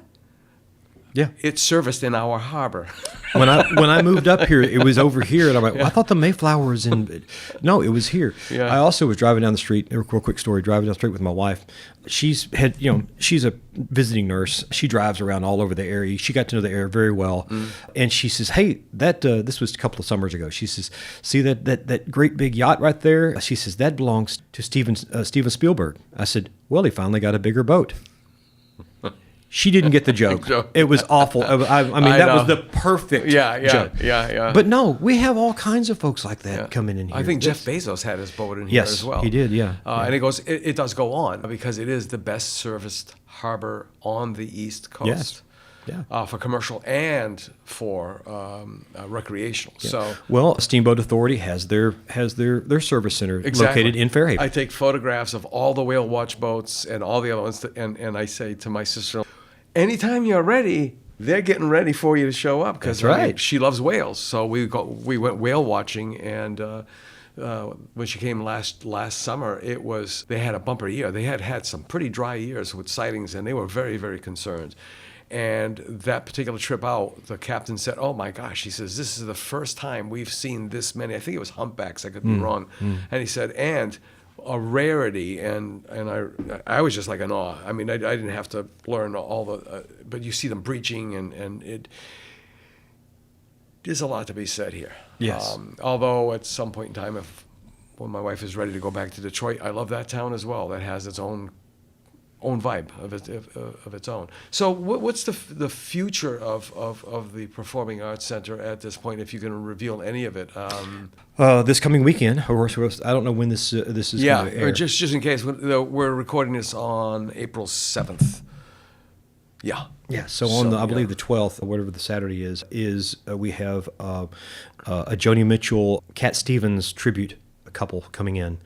Yeah, it's serviced in our harbor. when I moved up here, it was over here, and I'm like, well, I thought the Mayflower was in. No, it was here. I also was driving down the street. A real quick story: driving down the street with my wife. She's a visiting nurse. She drives around all over the area. She got to know the area very well, and she says, "Hey, this was a couple of summers ago." She says, "See that great big yacht right there?" She says, "That belongs to Steven Spielberg." I said, "Well, he finally got a bigger boat." She didn't get the joke. It was awful. I mean, that was the perfect joke. Yeah. But no, we have all kinds of folks like that coming in here. I think Jeff Bezos had his boat in here as well. Yes, he did, And it does go on, because it is the best serviced harbor on the East Coast. For commercial and for recreational. So Steamboat Authority has their service center located in Fairhaven. I take photographs of all the whale watch boats and all the other ones, and I say to my sister, anytime you're ready, they're getting ready for you to show up, because she loves whales. So we went whale watching, and when she came last summer, they had a bumper year. They had some pretty dry years with sightings, and they were very, very concerned. And that particular trip out, the captain said, "Oh my gosh," he says, "this is the first time we've seen this many." I think it was humpbacks. I could be wrong. And he said, "And a rarity," and I was just like in awe. I mean, I didn't have to learn all the, but you see them breaching, and there's a lot to be said here. Yes. Although at some point in time, when my wife is ready to go back to Detroit, I love that town as well. That has its own vibe of its own. So what's the future of the Performing Arts Center at this point, if you can reveal any of it? This coming weekend, or I don't know when this is going to air. just in case, we're recording this on April 7th. Yeah. So on I believe the 12th, or whatever the Saturday is we have a Joni Mitchell, Cat Stevens tribute couple coming in.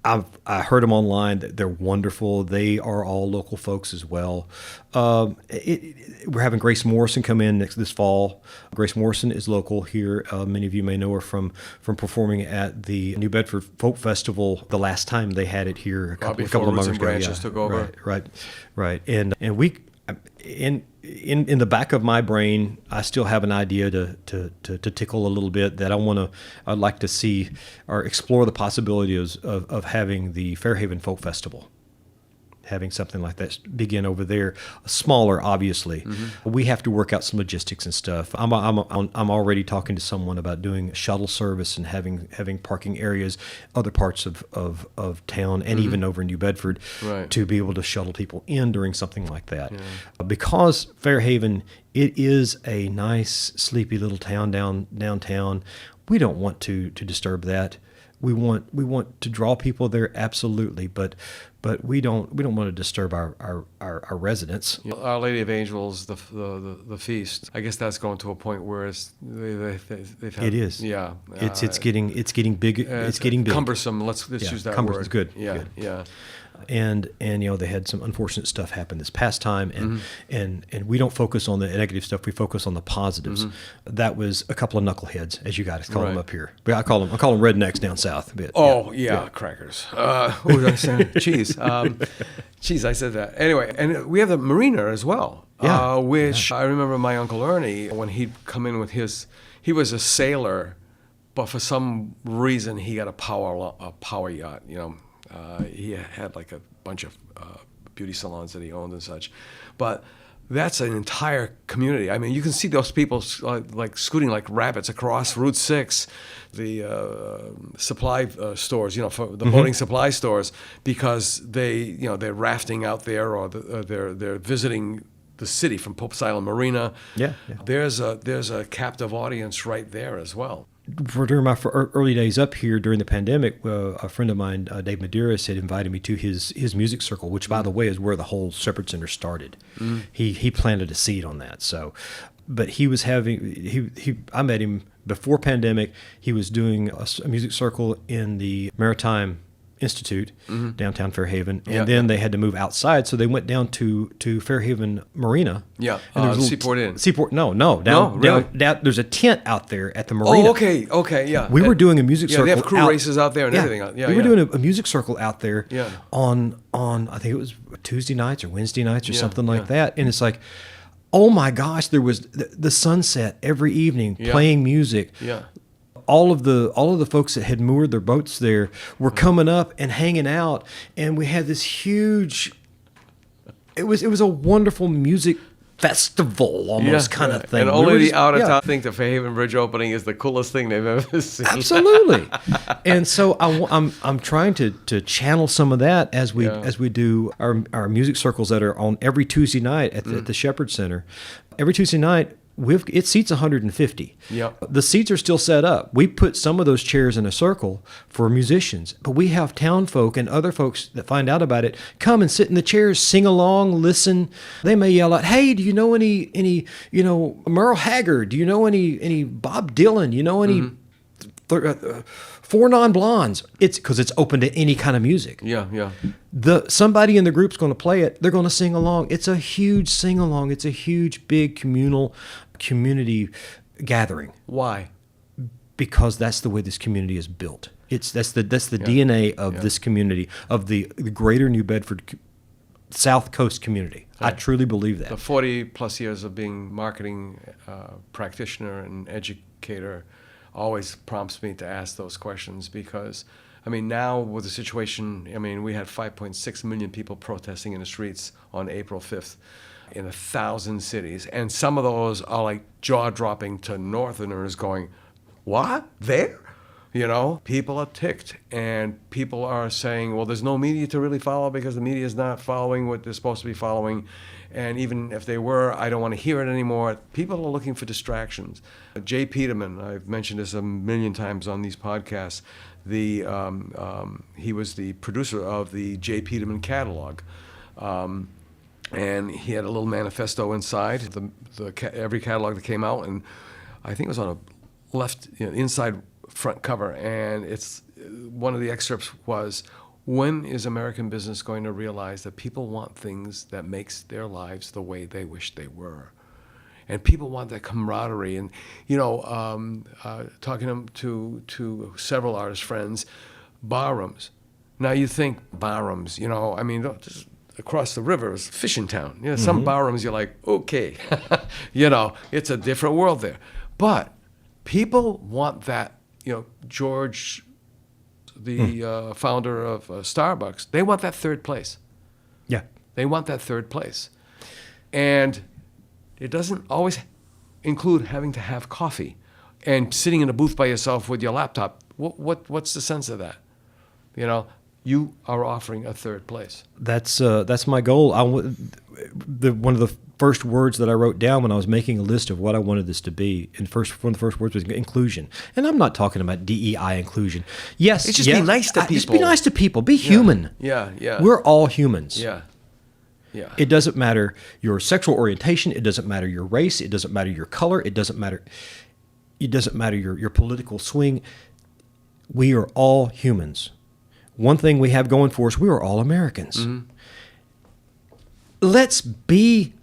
I heard them online. They're wonderful. They are all local folks as well. We're having Grace Morrison come in this fall. Grace Morrison is local here. Many of you may know her from performing at the New Bedford Folk Festival the last time they had it here a couple of months ago. Branches took over. Right. And we in the back of my brain, I still have an idea to tickle a little bit that I'd like to see or explore the possibilities of having the Fairhaven Folk Festival having something like that begin over there. Smaller, obviously. We have to work out some logistics and stuff. I'm already talking to someone about doing shuttle service and having parking areas, other parts of town, and even over in New Bedford, Right. to be able to shuttle people in during something like that. Because Fairhaven, it is a nice, sleepy little town downtown. We don't want to disturb that. We want to draw people there, absolutely, but we don't want to disturb our residents. Our Lady of Angels, the feast. I guess that's going to a point where they've had, It is. Yeah. It's getting big. It's getting big. Cumbersome. Let's use that cumbersome word. is good. Yeah. Good. Yeah. And they had some unfortunate stuff happen this past time, and we don't focus on the negative stuff. We focus on the positives. That was a couple of knuckleheads, as you guys call them Right. up here. But I call them rednecks down south. But, Crackers. What was I saying? Cheese. Cheese, I said that. Anyway, and we have the marina as well, which I remember my Uncle Ernie, when he'd come in with he was a sailor, but for some reason he got a power yacht, he had like a bunch of beauty salons that he owned and such. But that's an entire community. I mean, you can see those people like scooting like rabbits across Route 6, the supply stores, for the boating supply stores, because they're rafting out there, or they're visiting the city from Pope's Island Marina. Yeah. There's a captive audience right there as well. During my early days up here during the pandemic, a friend of mine, Dave Medeiros, had invited me to his music circle, which, by the way, is where the whole Shepherd Center started. He planted a seed on that. So, but he was having I met him before pandemic. He was doing a music circle in the Maritime Institute, downtown Fairhaven, and then they had to move outside, so they went down to Fairhaven Marina. Yeah, and there was a Seaport Inn. Seaport, no, really? down. There's a tent out there at the marina. Oh, okay, yeah. We were doing a music circle. Yeah, they have crew races out there and everything. We were doing a music circle out there. Yeah. On I think it was Tuesday nights or Wednesday nights or something like that, and it's like, oh my gosh, there was the sunset every evening playing music. Yeah. All of the folks that had moored their boats there were coming up and hanging out, and we had this huge. It was a wonderful music festival almost kind of thing. And only the out of town think the Fairhaven Bridge opening is the coolest thing they've ever seen. Absolutely. And so I'm trying to channel some of that as we do our music circles that are on every Tuesday night at the Shepherd Center. Every Tuesday night, it seats 150. Yep. The seats are still set up. We put some of those chairs in a circle for musicians, but we have town folk and other folks that find out about it come and sit in the chairs, sing along, listen. They may yell out, "Hey, do you know any Merle Haggard? Do you know any Bob Dylan? Do you know any Four Non-Blondes?" It's because it's open to any kind of music. Yeah. Somebody in the group's going to play it. They're going to sing along. It's a huge sing along. It's a huge, big community gathering. Why? Because that's the way this community is built. That's the DNA of this community, of the greater New Bedford South Coast community. I truly believe that. The 40 plus years of being marketing practitioner and educator always prompts me to ask those questions, because now with the situation, we had 5.6 million people protesting in the streets on April 5th in 1,000 cities, and some of those are like jaw-dropping to Northerners going, "What? There?" People are ticked, and people are saying, well, there's no media to really follow because the media is not following what they're supposed to be following. And even if they were, I don't want to hear it anymore. People are looking for distractions. Jay Peterman, I've mentioned this a million times on these podcasts. He was the producer of the Jay Peterman catalog. And he had a little manifesto inside every catalog that came out, and I think it was on a left inside front cover, and it's one of the excerpts was, when is American business going to realize that people want things that makes their lives the way they wish they were? And people want that camaraderie. And talking to several artist friends, barrooms. Now you think barrooms, just across the river is fishing town. Some barrooms you're like, okay, it's a different world there. But people want that. George, the founder of Starbucks, they want that third place. Yeah. They want that third place. And it doesn't always include having to have coffee and sitting in a booth by yourself with your laptop. What's the sense of that? You know, you are offering a third place. That's my goal. One of the first words that I wrote down when I was making a list of what I wanted this to be, and one of the first words was inclusion. And I'm not talking about DEI inclusion. Yes, it's just be nice to people. Just be nice to people. Be human. Yeah. We're all humans. Yeah. It doesn't matter your sexual orientation. It doesn't matter your race. It doesn't matter your color. It doesn't matter your political swing. We are all humans. One thing we have going for us, we are all Americans. Mm-hmm. Let's be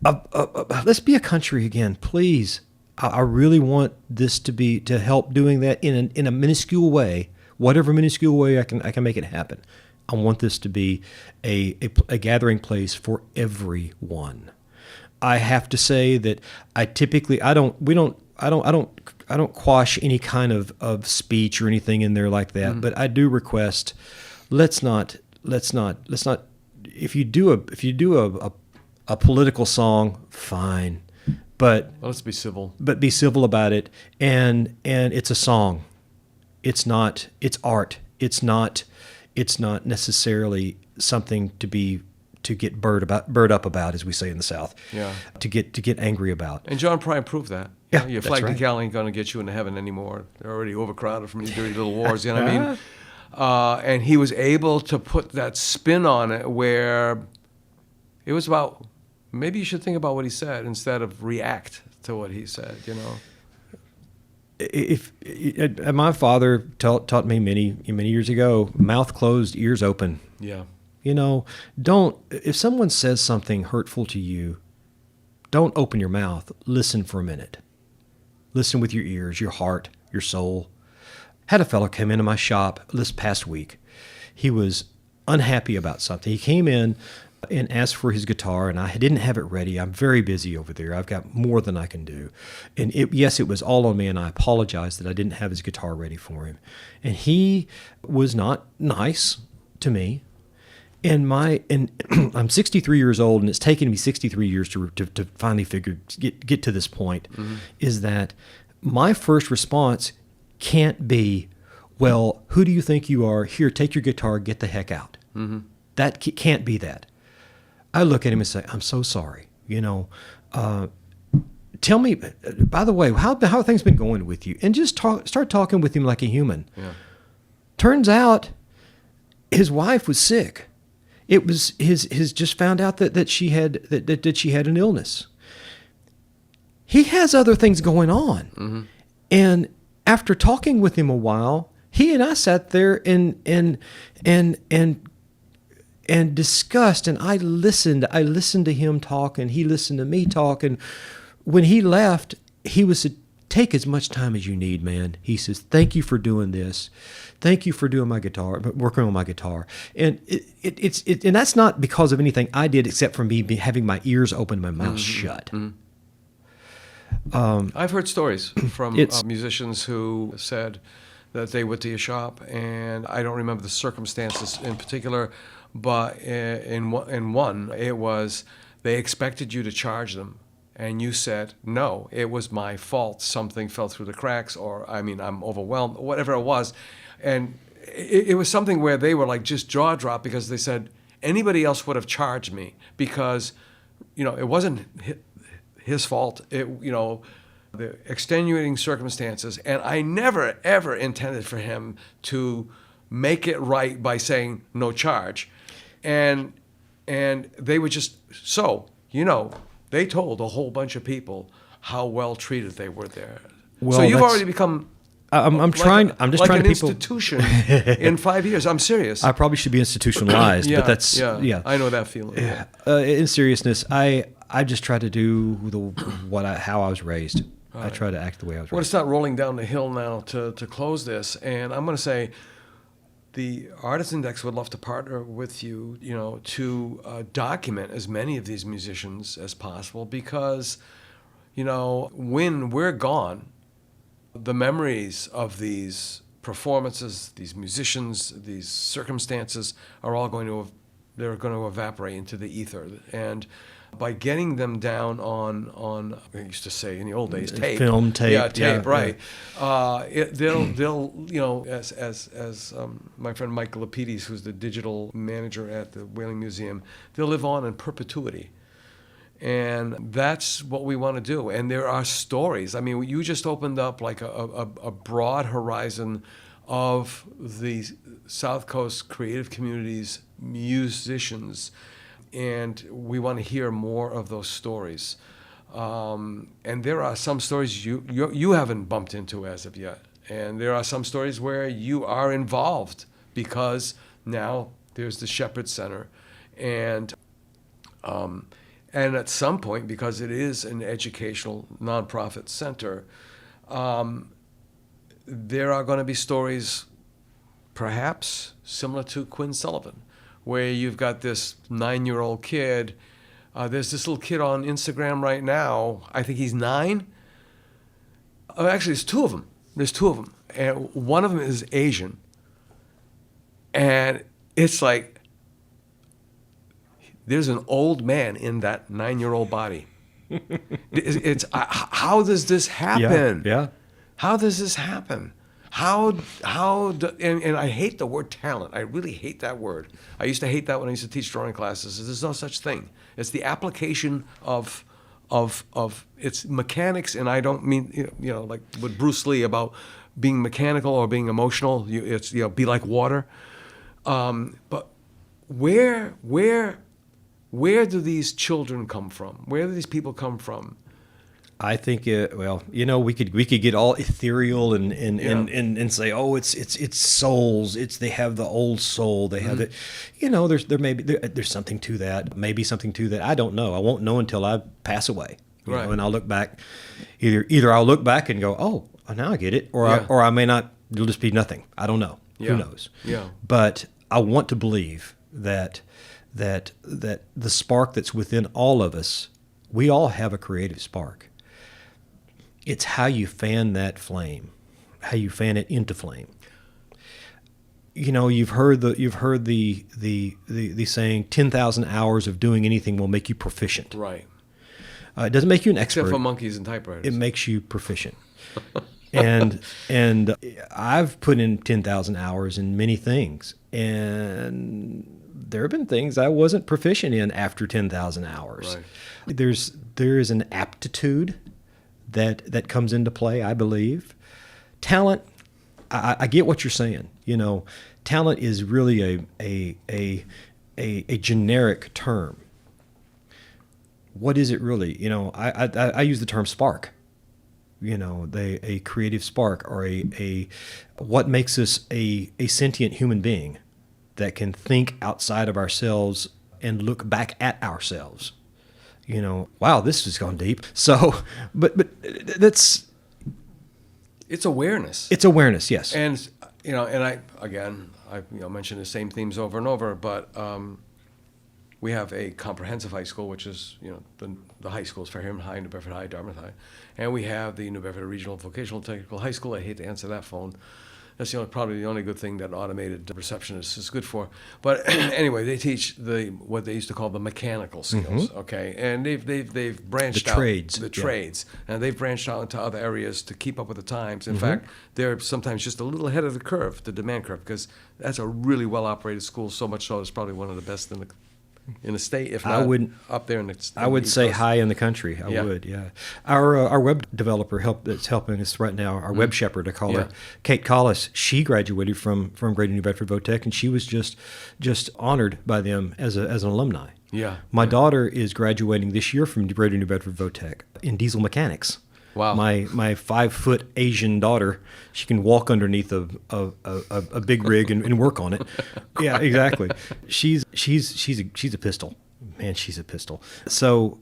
a country again, please. I really want this to help doing that in a minuscule way, whatever minuscule way I can make it happen. I want this to be a gathering place for everyone. I have to say that I don't quash any kind of speech or anything in there like that. Mm-hmm. But I do request, let's not. If you do a political song, fine, but let's be civil. But be civil about it. And it's a song. It's not. It's art. It's not necessarily something to get bird up about, as we say in the South. Yeah. To get angry about. And John Prine proved that. Yeah, your flag decal ain't going to get you into heaven anymore. They're already overcrowded from these dirty little wars. You know what I mean? And he was able to put that spin on it where it was about, maybe you should think about what he said instead of react to what he said, you know? If my father taught me many years ago, mouth closed, ears open. Yeah. You know, if someone says something hurtful to you, don't open your mouth. Listen for a minute. Listen with your ears, your heart, your soul. Had a fellow come into my shop this past week. He was unhappy about something. He came in and asked for his guitar, and I didn't have it ready. I'm very busy over there. I've got more than I can do. And it was all on me, and I apologize that I didn't have his guitar ready for him. And he was not nice to me. And I'm 63 years old, and it's taken me 63 years to finally get to this point. Mm-hmm. Is that my first response can't be, well, who do you think you are? Here, take your guitar, get the heck out. Mm-hmm. That can't be that. I look at him and say, I'm so sorry. You know, tell me, by the way, how have things been going with you? And just start talking with him like a human. Yeah. Turns out his wife was sick. It was his just found out that she had an illness. He has other things going on. Mm-hmm. And after talking with him a while, he and I sat there and discussed, and I listened to him talk, and he listened to me talk. And when he left, he said, take as much time as you need, man. He says, thank you for doing this. Thank you for doing my guitar, working on my guitar. And and that's not because of anything I did, except for me having my ears open, my mouth shut. Mm-hmm. I've heard stories from musicians who said that they went to your shop, and I don't remember the circumstances in particular, but in one, it was they expected you to charge them. And you said, no, it was my fault. Something fell through the cracks, or, I'm overwhelmed, whatever it was. And it was something where they were like just jaw drop, because they said anybody else would have charged me because, it wasn't his fault. The extenuating circumstances. And I never, ever intended for him to make it right by saying no charge. And they were just, they told a whole bunch of people how well treated they were there. Well, so you've already become. I'm just trying to an institution in 5 years. I'm serious. I probably should be institutionalized, but that's yeah. I know that feeling. In seriousness, I just try to do how I was raised. All I try to act the way I was raised. We're going to start rolling down the hill now to close this, and I'm going to say, the Artist Index would love to partner with you, to document as many of these musicians as possible, because, when we're gone, the memories of these performances, these musicians, these circumstances are all going to have they're going to evaporate into the ether. And by getting them down on I used to say in the old days, tape, film tape, yeah, tape, yeah, right? They'll as my friend Mike Lapides, who's the digital manager at the Whaling Museum, they'll live on in perpetuity. And that's what we want to do. And there are stories. I mean, you just opened up like a broad horizon of the South Coast creative community's musicians, and we want to hear more of those stories. And there are some stories you haven't bumped into as of yet, and there are some stories where you are involved because now there's the Shepherd Center, and at some point, because it is an educational nonprofit center, there are going to be stories perhaps similar to Quinn Sullivan, where you've got this 9-year-old kid. There's this little kid on Instagram right now. I think he's 9. Oh, actually, there's 2 of them. There's 2 of them. And one of them is Asian. And it's like, there's an old man in that 9-year-old body. It's how does this happen? Yeah. How does this happen? And I hate the word talent. I really hate that word. I used to hate that when I used to teach drawing classes. There's no such thing. It's the application of its mechanics, and I don't mean like with Bruce Lee about being mechanical or being emotional. It's be like water. But where do these children come from? Where do these people come from? I think we could get all ethereal and say, oh, it's souls. They have the old soul. They have it. There's something to that. Maybe something to that. I don't know. I won't know until I pass away. Right. And I'll look back. Either I'll look back and go, oh, now I get it, or I may not. It'll just be nothing. I don't know. Yeah. Who knows? Yeah. But I want to believe that the spark that's within all of us, we all have a creative spark. It's how you fan that flame, how you fan it into flame. You've heard the saying, 10,000 hours of doing anything will make you proficient. Right. It doesn't make you an expert. Except for monkeys and typewriters. It makes you proficient. and I've put in 10,000 hours in many things, and there have been things I wasn't proficient in after 10,000 hours. Right. There is an aptitude that comes into play, I believe. Talent, I get what you're saying. Talent is really a generic term. What is it really? I use the term spark. A creative spark, or a what makes us a sentient human being that can think outside of ourselves and look back at ourselves. Wow, this has gone deep. So, but that's... It's awareness. It's awareness, yes. And, and I mentioned the same themes over and over, but we have a comprehensive high school, which is, the high schools, Fairhaven High, New Bedford High, Dartmouth High. And we have the New Bedford Regional Vocational Technical High School. I hate to answer that phone. That's probably the only good thing that automated receptionist is good for. But anyway, they teach what they used to call the mechanical skills. Mm-hmm. Okay, and they've branched out the trades, and they've branched out into other areas to keep up with the times. In fact, they're sometimes just a little ahead of the curve, the demand curve, because that's a really well operated school. So much so, it's probably one of the best in the state, if not up there in the I would say high in the country. I would, yeah. Our web developer that's helping us right now, our web shepherd, I call her, Kate Collis. She graduated from Greater New Bedford Votech, and she was just honored by them as an alumni. Yeah. My daughter is graduating this year from Greater New Bedford Votech in diesel mechanics. Wow. My 5-foot Asian daughter, she can walk underneath a big rig and work on it. Yeah, exactly. She's a pistol. Man, she's a pistol. So,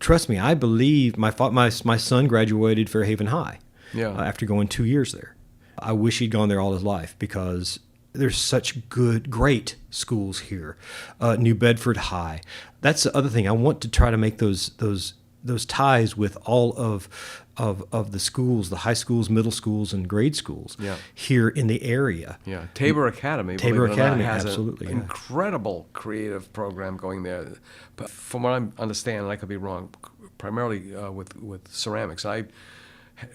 trust me, I believe my son graduated Fairhaven High after going 2 years there. I wish he'd gone there all his life, because there's such great schools here. New Bedford High. That's the other thing. I want to try to make those those ties with all of the schools, the high schools, middle schools, and grade schools here in the area. Yeah, Tabor Academy. Tabor Academy has absolutely an incredible creative program going there. But from what I understand, and I could be wrong, primarily with ceramics.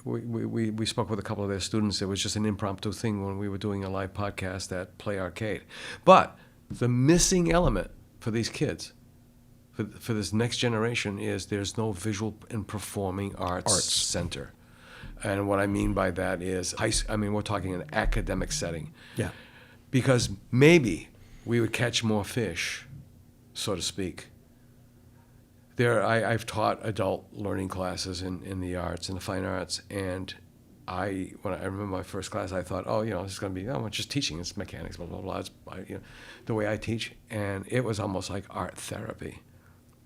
We spoke with a couple of their students. It was just an impromptu thing when we were doing a live podcast at Play Arcade. But the missing element for these kids, for this next generation, is there's no visual and performing arts center. And what I mean by that is, we're talking an academic setting. Yeah. Because maybe we would catch more fish, so to speak. I've taught adult learning classes in the arts, in the fine arts, and when I remember my first class, I thought, this is going to be, I'm just teaching, it's mechanics, blah, blah, blah. It's, the way I teach. And it was almost like art therapy.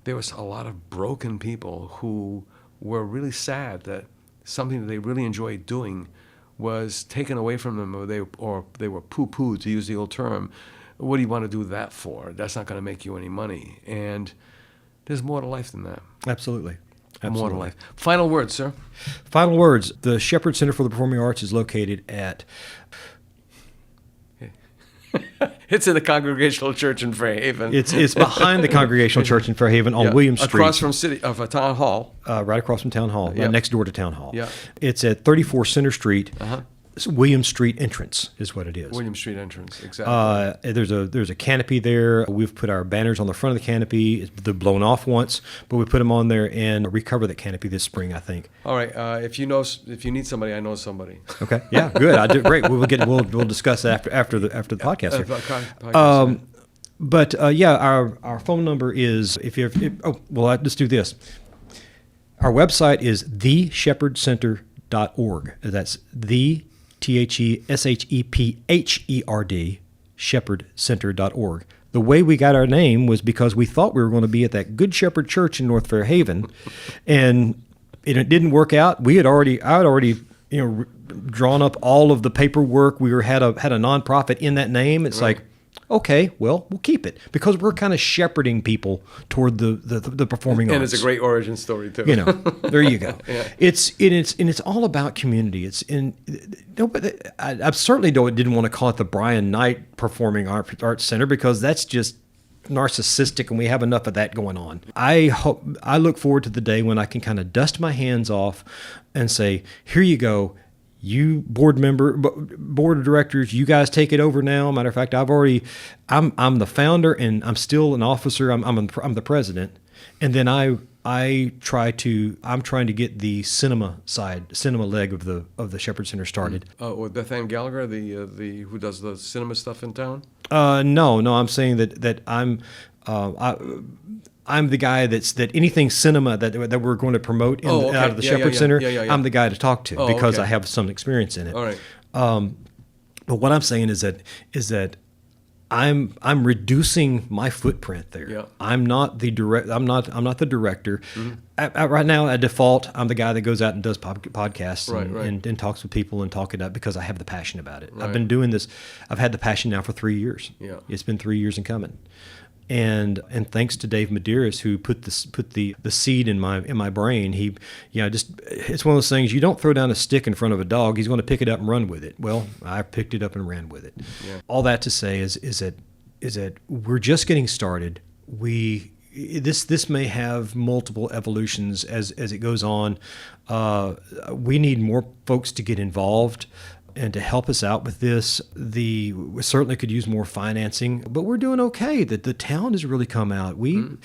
There was a lot of broken people who were really sad that something that they really enjoyed doing was taken away from them, or they were poo-pooed, to use the old term. What do you want to do that for? That's not going to make you any money. And there's more to life than that. Absolutely. More to life. Final words, sir. Final words. The Shepherd Center for the Performing Arts is located at... It's in the Congregational Church in Fairhaven. It's behind the Congregational Church in Fairhaven on William Street. Across from Town Hall. Right across from Town Hall, next door to Town Hall. Yeah. It's at 34 Center Street. William Street entrance is what it is. William Street entrance, exactly. There's a canopy there. We've put our banners on the front of the canopy. They're blown off once, but we put them on there and recover that canopy this spring, I think. All right. If you need somebody, I know somebody. Okay. Yeah. Good. I do. Great. We'll discuss after the podcast here. But our phone number is let's do this. Our website is theshepherdcenter.org. That's THESHEPHERD, shepherdcenter.org. The way we got our name was because we thought we were going to be at that Good Shepherd Church in North Fairhaven, and it didn't work out. I had already drawn up all of the paperwork. We had a nonprofit in that name. It's like, okay, well, we'll keep it because we're kind of shepherding people toward the performing arts. And it's a great origin story too. There you go. Yeah. It's all about community. I certainly didn't want to call it the Bryon Knight Performing Arts Center because that's just narcissistic, and we have enough of that going on. I look forward to the day when I can kind of dust my hands off and say, here you go. You board of directors, you guys take it over now. Matter of fact, I'm the founder and I'm still an officer. I'm the president, and then I'm trying to get the cinema leg of the Shepherd Center started. With Bethany Gallagher, the who does the cinema stuff in town. No, I'm saying that I'm the guy that anything cinema that we're going to promote out of the Shepherd Center. I'm the guy to talk to because I have some experience in it. All right. But what I'm saying is that I'm reducing my footprint there. Yeah. I'm not the director. Mm-hmm. Right now, at default, I'm the guy that goes out and does podcasts and talks with people and talk it up because I have the passion about it. Right. I've been doing this. I've had the passion now for 3 years. Yeah. It's been 3 years in coming. And thanks to Dave Medeiros, who put the seed in my brain. It's one of those things, you don't throw down a stick in front of a dog, he's going to pick it up and run with it. Well, I picked it up and ran with it. Yeah. All that to say is that we're just getting started. This may have multiple evolutions as it goes on. We need more folks to get involved and to help us out with this. We certainly could use more financing, but we're doing okay. The town has really come out. We're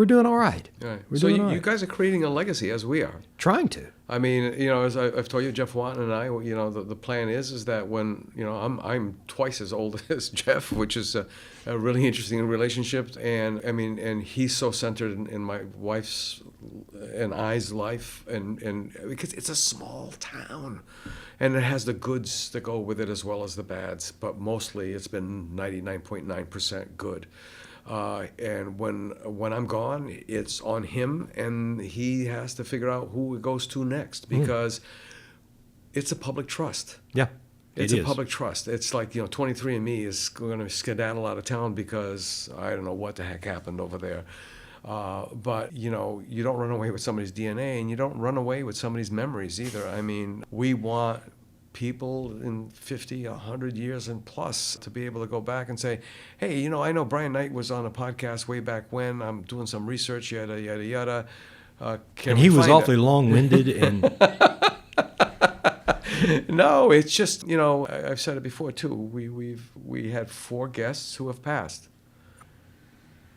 doing all right. Right. So you guys are creating a legacy, as we are. Trying to. I mean, as I've told you, Jeff Watton and I, the plan is that when, I'm twice as old as Jeff, which is a really interesting relationship. And I mean, and he's so centered in my wife's and I's life, and because it's a small town, and it has the goods that go with it as well as the bads, but mostly it's been 99.9% good. And when I'm gone, it's on him, and he has to figure out who it goes to next, because it's a public trust. Yeah, it's a public trust. It's like 23andMe is going to skedaddle out of town because I don't know what the heck happened over there. But, you don't run away with somebody's DNA, and you don't run away with somebody's memories either. I mean, we want people in 50, 100 years and plus to be able to go back and say, hey, I know Bryon Knight was on a podcast way back when. I'm doing some research, yada, yada, yada. And he was awfully long-winded and... No, it's just, I've said it before too. We had 4 guests who have passed.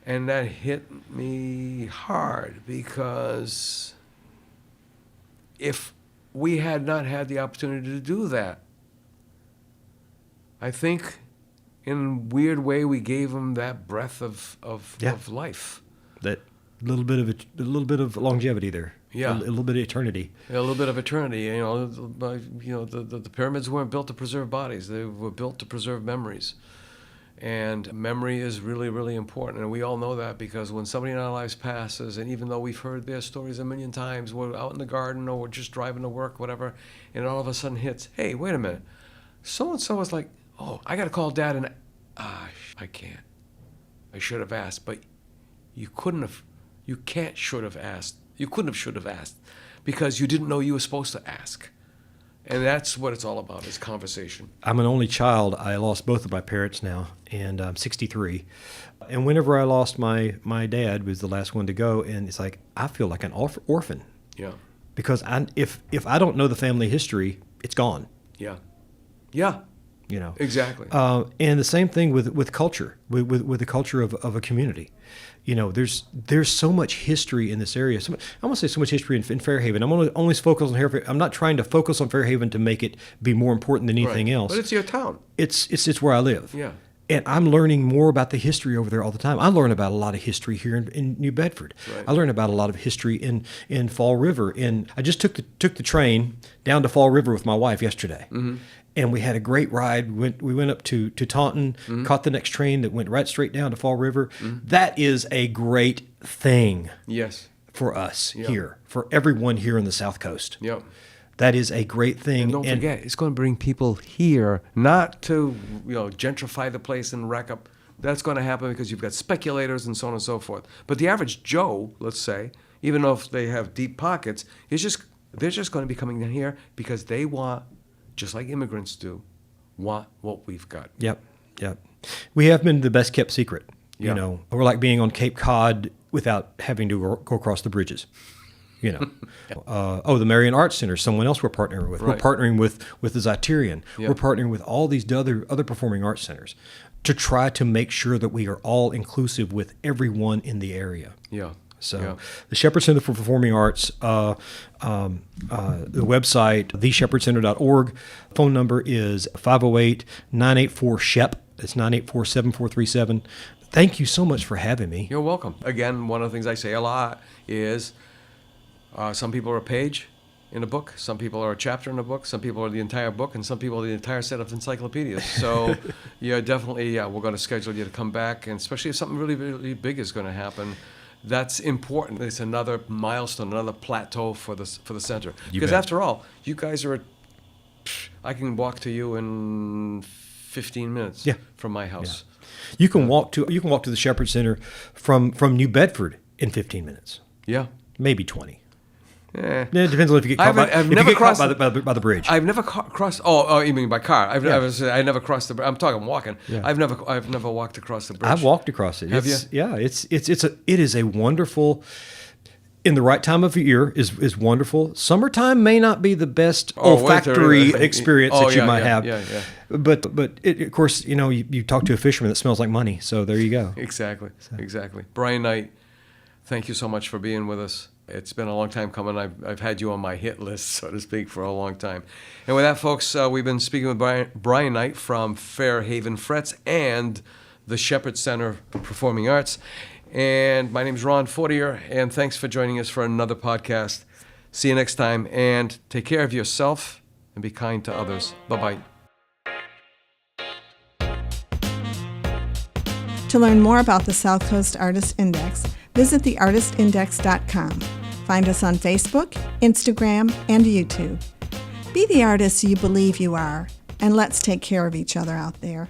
And that hit me hard because if we had not had the opportunity to do that, I think in a weird way we gave them that breath of life. That little bit of longevity there. Yeah, a little bit of eternity. A little bit of eternity. The pyramids weren't built to preserve bodies; they were built to preserve memories. And memory is really, really important. And we all know that because when somebody in our lives passes, and even though we've heard their stories a million times, we're out in the garden or we're just driving to work, whatever, and all of a sudden hits, hey, wait a minute. So-and-so was like, oh, I got to call Dad, and I can't. I should have asked, but you couldn't have should have asked because you didn't know you were supposed to ask. And that's what it's all about, is conversation. I'm an only child. I lost both of my parents now, and I'm 63. And whenever I lost my dad, was the last one to go, and it's like, I feel like an orphan. Yeah. Because if I don't know the family history, it's gone. Yeah. Yeah. Exactly. And the same thing with culture, with the culture of a community. There's so much history in this area. I want to say so much history in Fairhaven. I'm only focused on Fairhaven. I'm not trying to focus on Fairhaven to make it be more important than anything else. But it's your town. It's where I live. Yeah. And I'm learning more about the history over there all the time. I learn about a lot of history here in New Bedford. Right. I learn about a lot of history in Fall River. And I just took the train down to Fall River with my wife yesterday. Mm-hmm. And we had a great ride. We went up to Thomann, mm-hmm. caught the next train that went right straight down to Fall River. Mm-hmm. That is a great thing. Yes. For us here, for everyone here on the South Coast. Yep. That is a great thing. And don't forget, it's going to bring people here, not to gentrify the place and rack up. That's going to happen because you've got speculators and so on and so forth. But the average Joe, let's say, even though if they have deep pockets, they're just going to be coming down here because they want, just like immigrants do, want what we've got. Yep. We have been the best kept secret. Yeah. We're like being on Cape Cod without having to go across the bridges. The Marion Arts Center, someone else we're partnering with. Right. We're partnering with the Zyterian. Yep. We're partnering with all these other performing arts centers to try to make sure that we are all inclusive with everyone in the area. Yeah. So the Shepherd Center for Performing Arts, the website, theshepherdcenter.org. Phone number is 508-984-SHEP. That's 984-7437. Thank you so much for having me. You're welcome. Again, one of the things I say a lot is some people are a page in a book, some people are a chapter in a book, some people are the entire book, and some people are the entire set of encyclopedias. So we're going to schedule you to come back, and especially if something really, really big is going to happen. That's important. It's another milestone, another plateau for the center. Because after all, you guys are, I can walk to you in 15 minutes from my house. Yeah. You can walk to the Shepherd Center from New Bedford in 15 minutes. Yeah, maybe 20. It depends on if you get caught by the bridge. I've never crossed. Oh, you mean by car? I never crossed the bridge. I'm talking walking. Yeah. I've never walked across the bridge. I've walked across it. Have you? Yeah, it is a wonderful. In the right time of year is wonderful. Summertime may not be the best olfactory experience that you might have. Yeah. But of course, you talk to a fisherman that smells like money. So there you go. Exactly. Bryon Knight, thank you so much for being with us. It's been a long time coming. I've had you on my hit list, so to speak, for a long time. And with that, folks, we've been speaking with Bryon Knight from Fairhaven Frets and the Shepherd Center for Performing Arts. And my name is Ron Fortier, and thanks for joining us for another podcast. See you next time, and take care of yourself and be kind to others. Bye-bye. To learn more about the South Coast Artist Index, visit theartistindex.com. Find us on Facebook, Instagram, and YouTube. Be the artist you believe you are, and let's take care of each other out there.